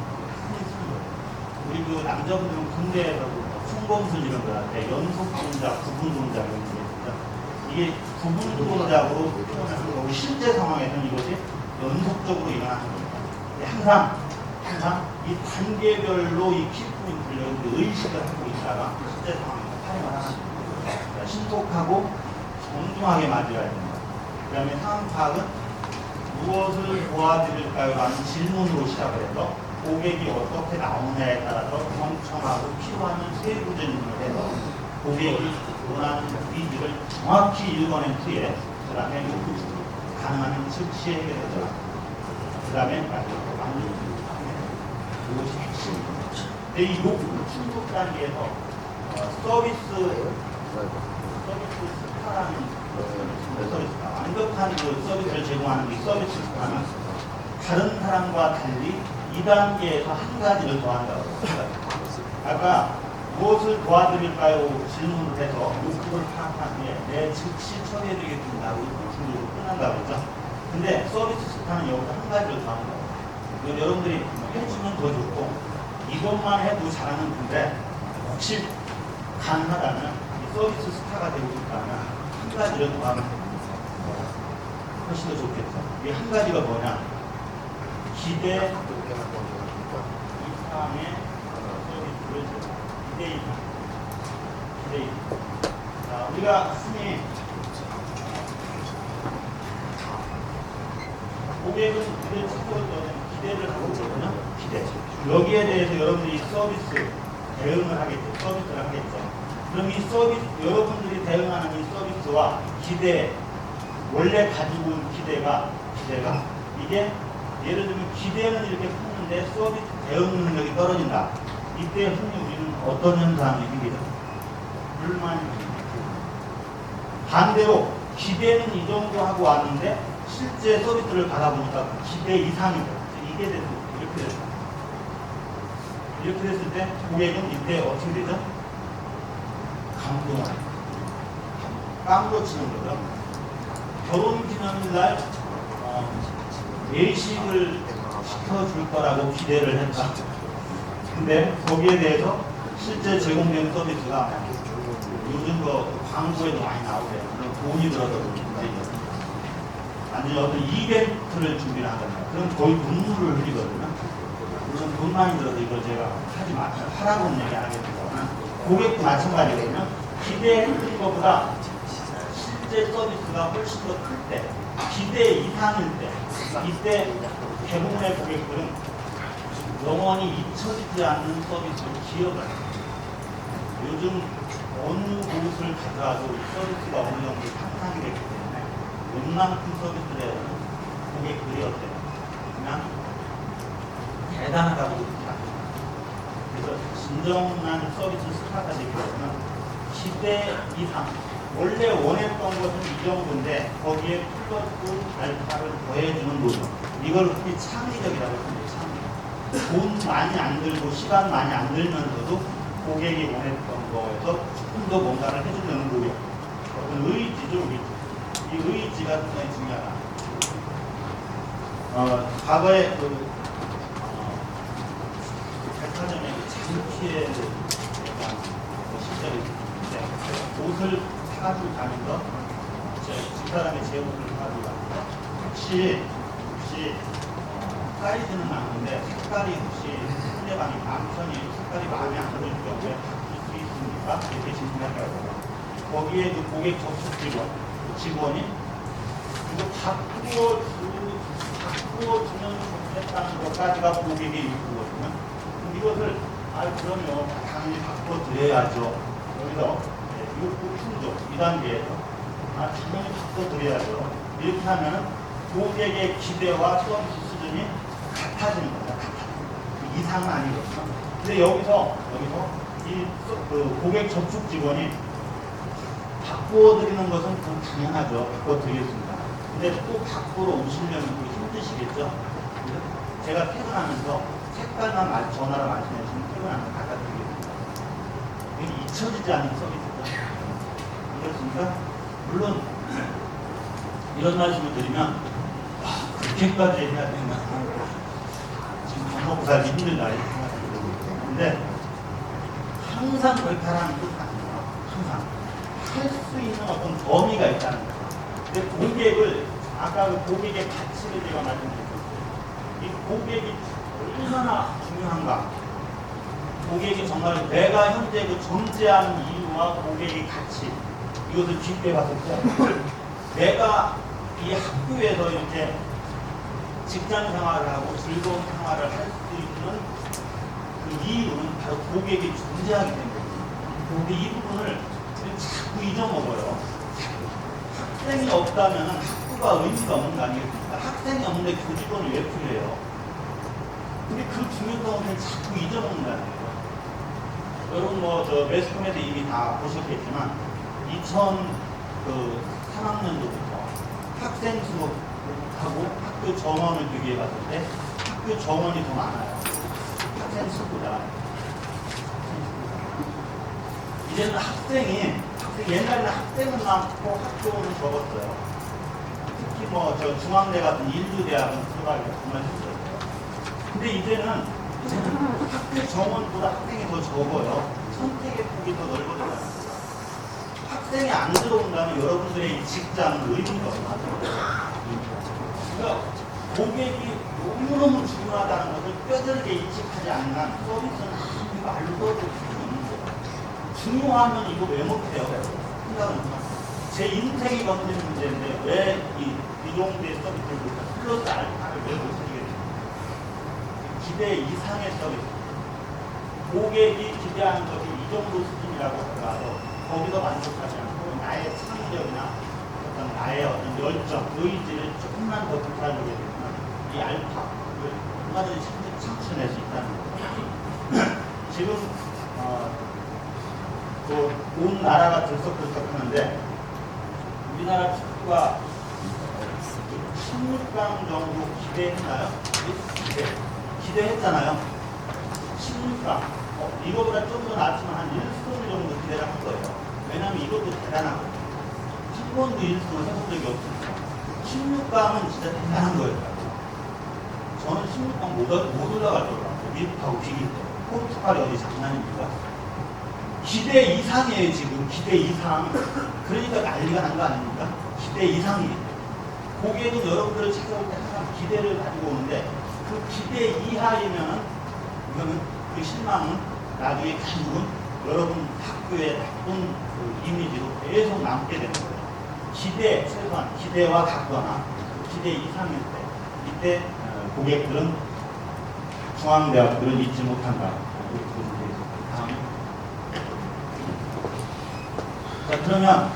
흔히 쓰는 거예요. 우리 그 남자분들은 군대에서도 총검술 이런 거 할 때 연속 동작, 구분 동작 이런 게 있습니다. 이게 구분 동작으로 표현하는 거고 실제 상황에서는 이것이 연속적으로 일어나는 겁니다. 항상 이 단계별로 이 키포인트를 의식을 하고 있다가 실제 상황에서 활용을 하는 겁니다. 신속하고 정중하게 맞이해야 됩니다. 그 다음에 상황 파악은 무엇을 도와드릴까요? 라는 질문으로 시작을 해서 고객이 어떻게 나오느냐에 따라서 경청하고 필요하면 세부 질문을 해서 고객이 원하는 니즈를 정확히 읽어낸 뒤에 그 다음에 가능하면 즉시 해결해서 그 다음에 마지막으로 만족을 이것이 핵심입니다. 근데 이 욕구 충족 단계에서 서비스 스타라는 서비스가 완벽한 그 서비스를 제공하는 이 서비스 스타는 다른 사람과 달리 2단계에서 한 가지를 더한다고 생각합니다. 아까 무엇을 도와드릴까요? 질문을 해서 욕구를 파악한 뒤에 내 즉시 처리해드리겠습니다. 욕구 충족으로 끝난다고 했죠. 근데 서비스 스타는 여기서 한 가지를 더한다고. 이건 여러분들이 해주면 더 좋고 이것만 해도 잘하는 건데 혹시 가능하다면 이 서비스 스타가 되고 싶다면 한 가지를 더 하면 훨씬 더 좋겠죠. 이 한 가지가 뭐냐? 기대 이상의 서비스를 기대 이상. 자, 우리가 흔히 고객은 기대를 찾고 있거든요. 기대를 하고 있거든요. 기대. 여기에 대해서 여러분들이 서비스 대응을 하겠죠. 서비스를 하겠죠. 그럼 이 서비스, 여러분들이 대응하는 이 서비스와 기대, 원래 가지고 온 기대가 이게 예를 들면 기대는 이렇게 컸는데 서비스 대응 능력이 떨어진다. 이때 흔히 우리는 어떤 현상이 생기죠? 불만이 반대로 기대는 이 정도 하고 왔는데 실제 서비스를 받아보니까 기대 이상이죠. 이게 됐을 때, 이렇게 됐을 때 고객은 이때 어떻게 되죠? 감동을 까무러치는 거죠. 결혼기념일날 예식을 시켜줄 거라고 기대를 했다. 근데 거기에 대해서 실제 제공된 서비스가 요즘 광고에도 많이 나오고요. 돈이 들어서 완전히 어떤 이벤트를 준비를 하거든요. 그럼 거의 눈물을 흘리거든요. 물론 돈 많이 들어서 이걸 제가 하지 마세요. 하라고는 얘기 안 하겠지만 고객도 마찬가지거든요. 기대했던 것보다 실제 서비스가 훨씬 더 클 때, 기대 이상일 때, 이때 대부분의 고객들은 영원히 잊혀지지 않는 서비스를 기억을 해요. 요즘 어느 곳을 가더라도 서비스가 어느 정도 향상이 됐기 때문에 웬만큼 서비스를 해요. 고객들이 어때요? 그냥 대단하다고 느끼다. 그래서 진정한 서비스 스타가 되기 위해서는 기대 이상, 원래 원했던 것은 이 정도인데 거기에 플러스 알파를 더해주는 노력. 이걸 흔히 창의력이라고 합니다. 돈 많이 안 들고 시간 많이 안 들면서도 고객이 원했던 거에서 조금 더 뭔가를 해주려는 노력. 어떤 의지죠, 의지. 이 의지가 굉장히 중요하다. 과거에 백화점에 장피에 대한 시절이 있는데 옷을 사가지고 가면서 집사람의 제 옷을 사가지고 가면서 혹시 사이즈는 맞는데 색깔이 혹시 상대방이 남편이 색깔이 마음에 안 드는 경우에 바꿀 수 있습니까? 이렇게 질문했다고. 거기에 그 고객 접촉 직원이 이거 바꾸어주면 좋겠다는 것까지가 고객의 요구거든요. 이것을 그러면 당연히 바꿔드려야죠. 여기서 욕구 충족 2단계에서 당연히 바꿔드려야죠. 이렇게 하면 고객의 기대와 서비스 수준이 같아지는 거죠. 이상은 아니거든요. 근데 여기서 이 고객 접촉 직원이 바꿔드리는 것은 좀 당연하죠. 바꿔드리겠습니다. 근데 또 바꾸러 오시려면 힘드시겠죠? 제가 퇴근하면서 색깔만 전화로 말씀해주시면 퇴근하면 갖다 드리겠습니다. 이게 잊혀지지 않는 서비스죠. 그렇습니까? 물론 이런 말씀을 드리면 그렇게까지 해야 되나? 지금 밥 먹고 살기 힘들다 이렇게 생각이 들는데 항상 그렇게 하라는 뜻은 아니에요. 항상 할 수 있는 어떤 범위가 있다는 거예요. 근데 고객을 아까 그 고객의 가치를 제가 말씀드렸어요. 이 고객이 얼마나 중요한가? 고객이 정말 내가 현재 그 존재하는 이유와 고객의 가치 이것을 깊게 봤을 때 내가 이 학교에서 이렇게 직장 생활을 하고 즐거운 생활을 할 수 있는 그 이유는 바로 고객이 존재하기 때문입니다. 근데 이 부분을 자꾸 잊어먹어요. 학생이 없다면 학교가 의미가 없는 거 아니겠습니까? 학생이 없는데 교직원이 왜 필요해요? 근데 그 중요성을 자꾸 잊어먹는다는 거예요. 여러분 매스컴에서 이미 다 보셨겠지만 2003학년도부터 학생 수하고 학교 정원을 비교해 봤을 때 학교 정원이 더 많아요. 학생 수보다. 이제는 옛날에는 학생은 많고 학교는 적었어요. 특히 중앙대 같은 인류대학은 들어가기가 정말 힘들었어요. 근데 이제는 학교 정원보다 학생이 더 적어요. 선택의 폭이 더 넓어져요. 학생이 안 들어온다면 여러분들의 이 직장은 의미가 없어요. 그러니까 고객이 너무너무 중요하다는 것을 뼈저리게 인식하지 않는 한 서비스는 이 말로 써도 없는 거예요. 중요하면 이거 왜 못해요? 생각은 제 인생이 건드는 문제인데 왜 이 정도의 서비스를 못해요? 플러스 알파를 왜 못하게 돼요? 기대 이상의 서비스. 고객이 기대하는 것이 이 정도 수준이라고 하더라도 거기서 만족하지 않고 나의 창의력이나 어떤 나의 어떤 열정, 의지를 조금만 더 불타주게 되면 이 알파를 얼마든지 창출해낼 수 있다는 거예요. 지금 온 나라가 들썩들썩하는데 우리나라 축구가 16강 정도 기대했나요? 기대했잖아요. 16강. 이거보다 좀 더 낮지만 한 1승 정도 기대를 한 거예요. 왜냐하면 이것도 대단하거든요. 한 번도 1승을 해본 적이 없으니까. 16강은 진짜 대단한 거예요. 저는 16강 못 올라갈 줄 알았어요. 미국하고 비길 때. 포르투갈이 어디 장난입니까? 기대 이상이에요, 지금. 기대 이상. 그러니까 난리가 난 거 아닙니까? 기대 이상이에요. 고객은 여러분들을 찾아올 때 항상 기대를 가지고 오는데 그 기대 이하이면은 이거는 그 실망은 나중에 결국은 여러분 학교의 나쁜 그 이미지로 계속 남게 되는 거예요. 기대, 최소한 기대와 같거나 기대 이상일 때 이때 고객들은 중앙대학들은 잊지 못한다. 다음에 자 그러면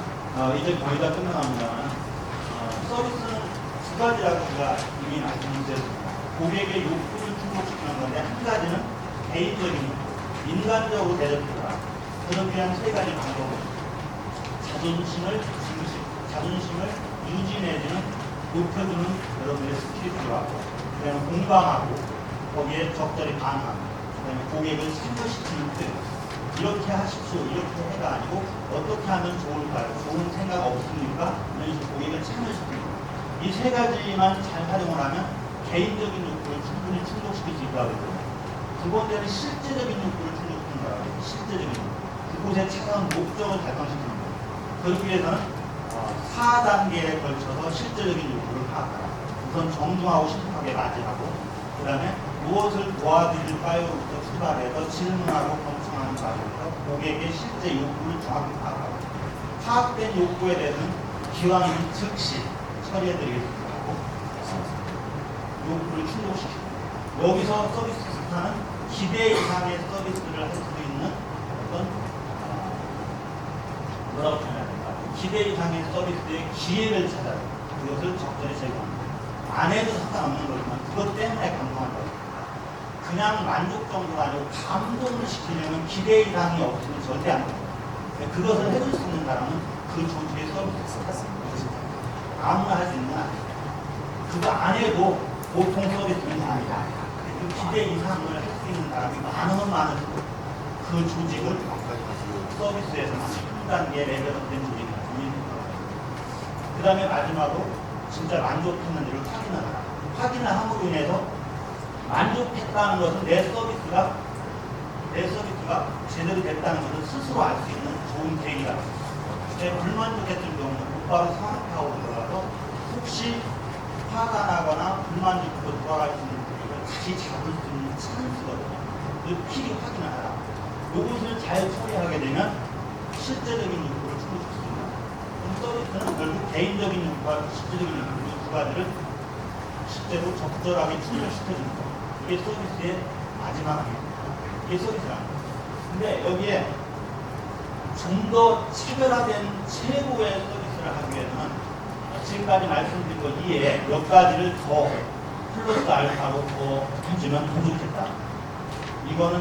이제 거의 다 끝나갑니다만 서비스는 두 가지라고 제가 이미 말씀드렸습니다. 고객의 욕구를 충족시키는 건데 한 가지는 개인적인 욕구, 인간적으로 대접해라. 그런 위한 세 가지 방법은 자존심을 유지 내지는 높여주는 여러분의 스킬이 필요하고 그 다음에 공감하고 거기에 적절히 반응하고 그 다음에 고객을 참여시키는 표현. 이렇게 하십시오. 이렇게 해가 아니고 어떻게 하면 좋을까요? 좋은 생각 없습니까? 이런 식으로 고객을 참여시키는 거예요. 이 세 가지만 잘 활용을 하면 개인적인 욕구를 충분히 충족시킬 수 있다고 했거든요. 두 번째는 실제적인 욕구를 충족시키는 거라고 해요. 실제적인 욕구. 그곳에 찾아온 목적을 달성시키는 거예요. 그러기 위해서는 4단계에 걸쳐서 실제적인 욕구를 파악하라. 우선 정중하고 심각하게 맞이하고 그 다음에 무엇을 도와드릴까요?부터 출발해서 질문하고 검증하는 과정에서 고객의 실제 욕구를 정확히 파악하고 파악된 욕구에 대해서는 기왕이면 즉시 처리해드리겠습니다 하고 욕구를 충족시키고 여기서 서비스 스타는 기대 이상의 서비스를 할 수 있는 어떤 뭐라고 표현해야 될까? 기대 이상의 서비스의 기회를 찾아요. 그것을 적절히 제공합니다. 안 해도 상관없는 거지만 그것 때문에 감동한다. 그냥 만족 정도가 아니고 감동을 시키려면 기대 이상이 없으면 절대 안 돼요. 그것을 해줄 수 있는 사람은 그 조직의 서비스를 했습니다. 아무나 할 수 있는 건 아니에요. 그거 안 해도 보통 서비스는 아니다. 그 기대 이상을 할 수 있는 사람이 많으면 많을수록 그 조직을 서비스에서 10단계 레벨업된 조직이 그 다음에 마지막으로 진짜 만족했는지를 확인하라. 확인을 함으로 인해서 만족했다는 것은 내 서비스가 제대로 됐다는 것을 스스로 알 수 있는 좋은 계기가 내 불만족했을 경우는 곧바로 상황하고 들어가서 혹시 화가 나거나 불만족으로 돌아갈 수 있는 계기를 다시 잡을 수 있는 찬스거든요. 그 필히 확인을 하라. 이것을 잘 처리하게 되면 실제적인 욕구를 충족시킵니다. 서비스는 결국 개인적인 욕구와 실제적인 욕구 두 가지를 실제로 적절하게 충족시켜주는 거. 이게 서비스의 마지막입니다. 이게 서비스라는 거예요. 근데 여기에 좀 더 차별화된 최고의 서비스를 하기 위해서는 지금까지 말씀드린 것 이외에 몇 가지를 더 플러스 알파로 더 해주면 부족했다. 이거는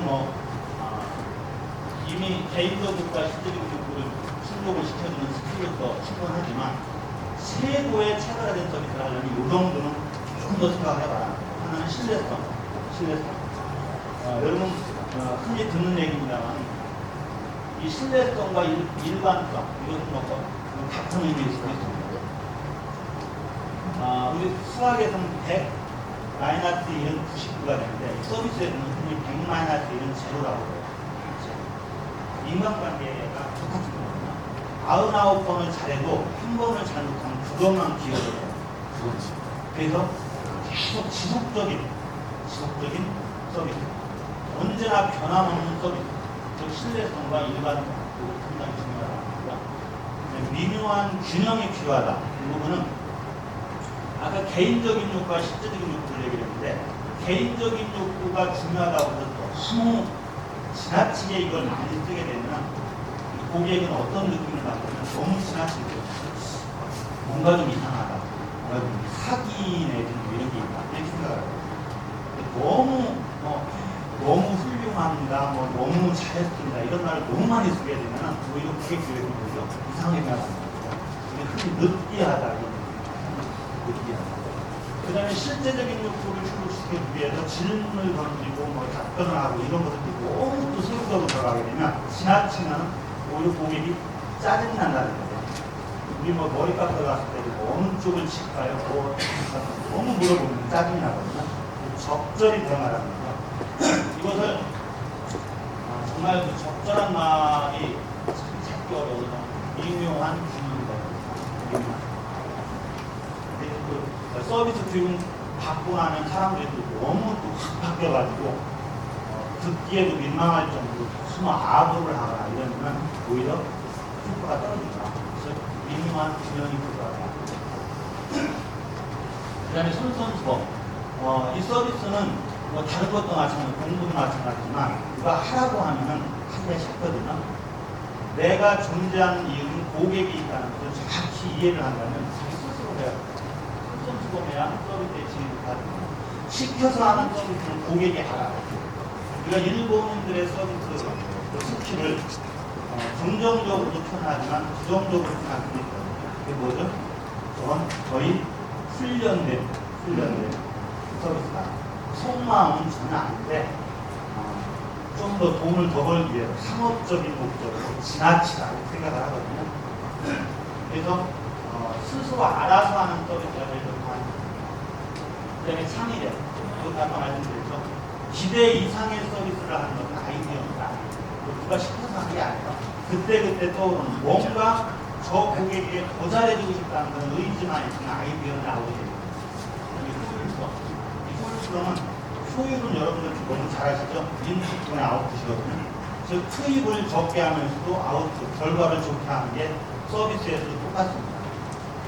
이미 개인적인 욕구와 실제적인 욕구를 충족을 시켜주는 스킬로서 충분하지만 최고의 차별화된 서비스를 하려면 이 정도는 좀 더 생각을 해봐라. 하나는 신뢰성. 여러분 흔히 듣는 얘기입니다만 이 신뢰성과 일관성 이것은 같은 의미일 수도 있습니다. 우리 수학에서는 100 마이너스 1은 99가 되는데 서비스에서는 흔히 100 마이너스 1은 제로라고 해요. 인간관계가 똑같은 거거든요. 99번을 잘해도 한 번을 잘못하면 그것만 기억을 해요. 그래서 계속 지속적인 서비스, 언제나 변함없는 서비스, 즉 신뢰성과 일관성, 그리고 상당히 중요하다. 미묘한 균형이 필요하다. 이 부분은 아까 개인적인 욕구와 실제적인 욕구를 얘기를 했는데, 개인적인 욕구가 중요하다고 해서 너무 지나치게 이걸 많이 쓰게 되면 고객은 어떤 느낌을 받냐면 너무 지나치게 뭔가 좀 이상하다, 뭔가 좀 사기 내지는 이런 게 있다 이렇게 생각을 해요. 너무 훌륭합니다, 너무 잘했습니다 이런 말을 너무 많이 쓰게 되면 오히려 고객들에게 오히려 이상하게 생각합니다. 흔히 느끼하다 이런 느끼하다. 그 다음에 실제적인 욕구를 충족시키기 위해서 질문을 던지고 답변을 하고 이런 것들이 너무 또 세부적으로 들어가게 되면 지나치면 오히려 고객이 짜증이 난다는 거죠. 우리 머리 깎으러 갔을 때 어느 쪽을 칠까요? 너무 물어보면 짜증이 나거든요. 적절히 대응하라는 거죠. 이것을 정말 그 적절한 말이 찾기 어려워서 미묘한 균형이다. 서비스 교육 받고 나면 사람들이 너무 또 확 바뀌어가지고 듣기에도 민망할 정도로 너무 아부를 하거나 이러면 오히려 효과가 떨어진다. 그래서 미묘한 균형이 필요하다. 그 다음에 솔선수범. 이 서비스는 다른 것도 마찬가지고 공부도 마찬가지지만 누가 하라고 하면은 하기가 쉽거든요. 내가 존재하는 이유는 고객이 있다는 것을 정확히 이해를 한다면 자기 스스로 해야 돼요. 솔선수범해야 서비스에 진입을 하거든요. 시켜서 하는 서비스는 고객이 알아요. 우리가 일본인들의 서비스 스킬을 긍정적으로도 표현하지만 부정적으로 표현할 수 있거든요. 그게 뭐죠? 저건 거의 훈련된 서비스다. 속마음은 전혀 아닌데 좀 더 돈을 더 벌기 위해서 상업적인 목적으로 지나치다고 생각을 하거든요. 그래서 스스로 알아서 하는 서비스가 제일 좋다. 그 다음에 창의력. 그것도 아까 말씀드렸죠. 기대 이상의 서비스를 하는 것은 아이디어입니다. 누가 시켜서 하는 게 아니라 그때 떠오르는 뭔가 저 고객에게 더 잘해주고 싶다는 그런 의지만 있으면 아이디어는 나오게 됩니다. 이 효율성은 효율은 여러분들 너무 잘 아시죠? 인풋분의 아웃풋이거든요. 즉 투입을 적게 하면서도 아웃풋, 결과를 좋게 하는 게 서비스에서도 똑같습니다.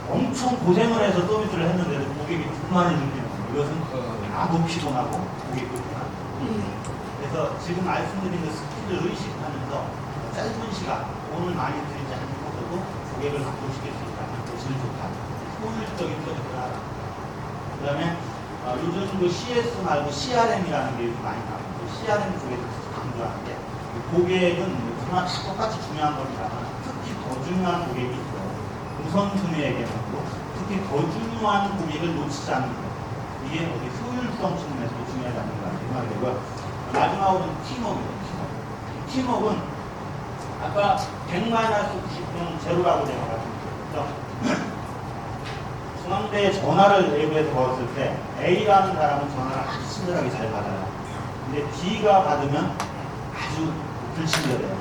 엄청 고생을 해서 서비스를 했는데도 고객이 불만을 느끼는 거예요. 이것은 나도 피곤하고 고객도 피곤하고. 그래서 지금 말씀드린 그 스킬을 의식하면서 짧은 시간, 돈을 많이 들이지 않고서도 고객을 만족시킬 수 있다는 것이 제일 좋다. 효율적인 서비스를 하라. 그 다음에 요즘 그 CS 말고 CRM이라는 게 요즘 많이 나오고 CRM 쪽에서 강조하는 게 고객은 그러나 똑같이 중요한 겁니다만 특히 더 중요한 고객이 있어요. 우선순위에게도 특히 더 중요한 고객을 놓치지 않는 것. 이게 어디 효율성 측면에서도 중요하다는 거 생각이 되고요. 마지막으로는 팀워크입니다. 팀워크는 아까 100-90은 제로라고 제가 말씀드렸죠. 중앙대에 전화를 외부에서 걸었을 때 A라는 사람은 전화를 아주 친절하게 잘 받아요. 근데 B가 받으면 아주 불친절해요.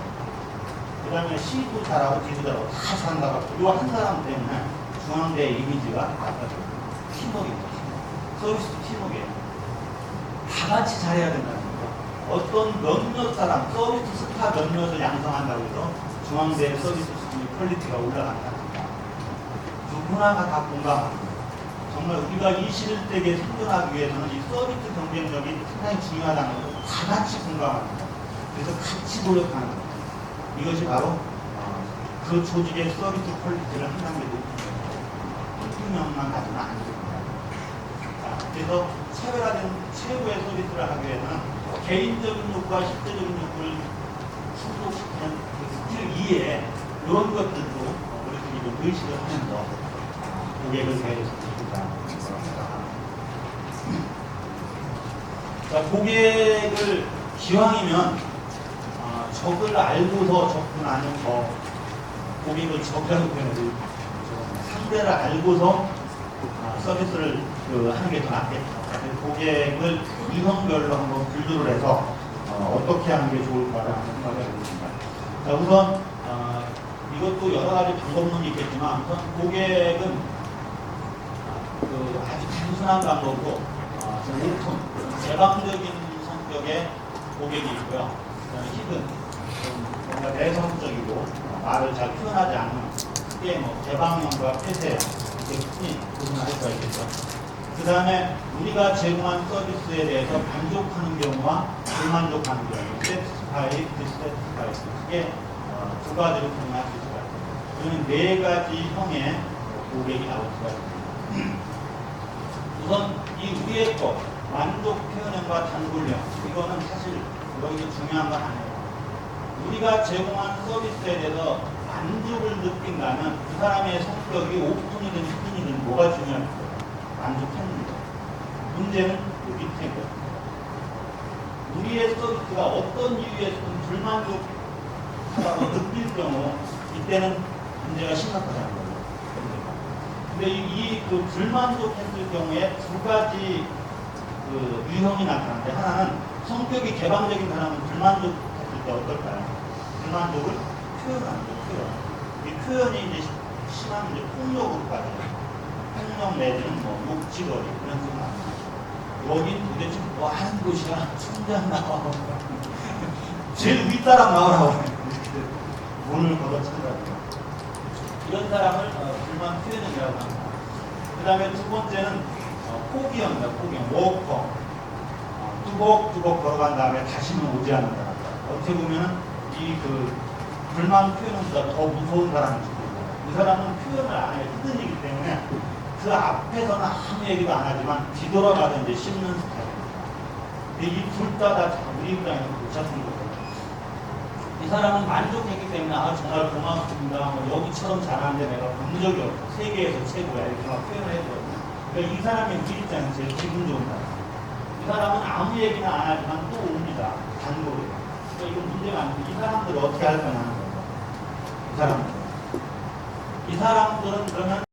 그 다음에 C도 잘하고 D도 잘하고 다 잘한다고 하고 이 한 사람 때문에 중앙대의 이미지가 나빠져요. 팀워크입니다. 서비스도 팀워크예요. 다 같이 잘해야 된다는 거죠. 어떤 몇몇 사람, 서비스 스타 몇몇을 양성한다고 해서 중앙대의 서비스 수준의 퀄리티가 올라간다. 누구나가 다 공감합니다. 정말 우리가 이 시대에 생존하기 위해서는 이 서비스 경쟁력이 상당히 중요하다는 것을 다 같이 공감합니다. 그래서 같이 노력하는 것. 이것이 바로 그 조직의 서비스 퀄리티를 한 단계 높이는 혁명만 가지면 안 됩니다. 그래서 차별화된 최고의 서비스를 하기 위해서는 개인적인 욕구와 실제적인 욕구를 충족시키는 그 스킬 이외에 이런 것들도 우리들이 좀 의식을 하면서 고객을 대해줍니다. 고객을 기왕이면 적을 알고서 접근하는 거, 고객을 적이라고 표현해서 상대를 알고서 서비스를 하는 게 더 낫겠죠. 고객을 유형별로 한번 분류를 해서 어떻게 하는 게 좋을까를 한번 생각해 보겠습니다. 자, 우선 이것도 여러 가지 방법론이 있겠지만 우선 고객은 아주 단순한 방법으로 오픈, 개방적인 성격의 고객이 있고요. 힙은 뭔가 내성적이고 말을 잘 표현하지 않는 크게 개방형과 폐쇄 이렇게 흔히 구분할 수가 있겠죠. 그 다음에 우리가 제공한 서비스에 대해서 만족하는 경우와 불만족하는 경우, satisfy, dissatisfy 이게 두 가지로 구분할 수 있을 것 같아요. 이거는 네 가지 형의 고객이 나올 수가 있습니다. 우선 이 위의 것, 만족 표현형과 단골형, 이거는 사실 여기서 중요한 건 아니에요. 우리가 제공한 서비스에 대해서 만족을 느낀다면 그 사람의 성격이 오픈이든 힙이든 뭐가 중요할까요? 만족했는데. 문제는 그 밑에 거. 우리의 서비스가 어떤 이유에서든 불만족하다고 느낄 경우 이때는 문제가 심각하다는 거예요. 근데 그 불만족했을 경우에 두 가지 그 유형이 나타나는데 하나는 성격이 개방적인 사람은 불만족했을 때 어떨까요? 불만족을 표현하는 거예요. 표현. 이 표현이 이제 심하면 이제 폭력으로 가요. 폭력 내지는 욕지거리 이런 식으로 나옵니다. 여긴 도대체 뭐 하는 곳이야? 총장 나와. 제일 윗사람 나오라고. 문을 걷어찬다고요. 이런 사람을 불만 표현이라고 합니다. 그 다음에 두 번째는 포기형입니다. 포기형, 워커. 뚜벅뚜벅 걸어간 다음에 다시는 오지 않는 사람. 어떻게 보면 불만 표현보다 더 무서운 사람인지 모릅니다. 이 사람은 표현을 안 해요. 히든이기 때문에 그 앞에서는 아무 얘기도 안 하지만 뒤돌아가서 이제 씹는 스타일입니다. 근데 이 둘 다 우리 입장에서 괜찮은 거예요. 이 사람은 만족했기 때문에 정말 고맙습니다. 여기처럼 잘하는데 내가 본 적이 없어. 세계에서 최고야. 이렇게 막 표현해줘요. 그러니까 이 사람이 우리 입장에서 제일 기분 좋은 사람. 이 사람은 아무 얘기나 안 하지만 또 옵니다. 단골에. 그러니까 이건 문제가 아니고 이 사람들을 어떻게 할 거냐는 거예요. 이 사람들은 그러면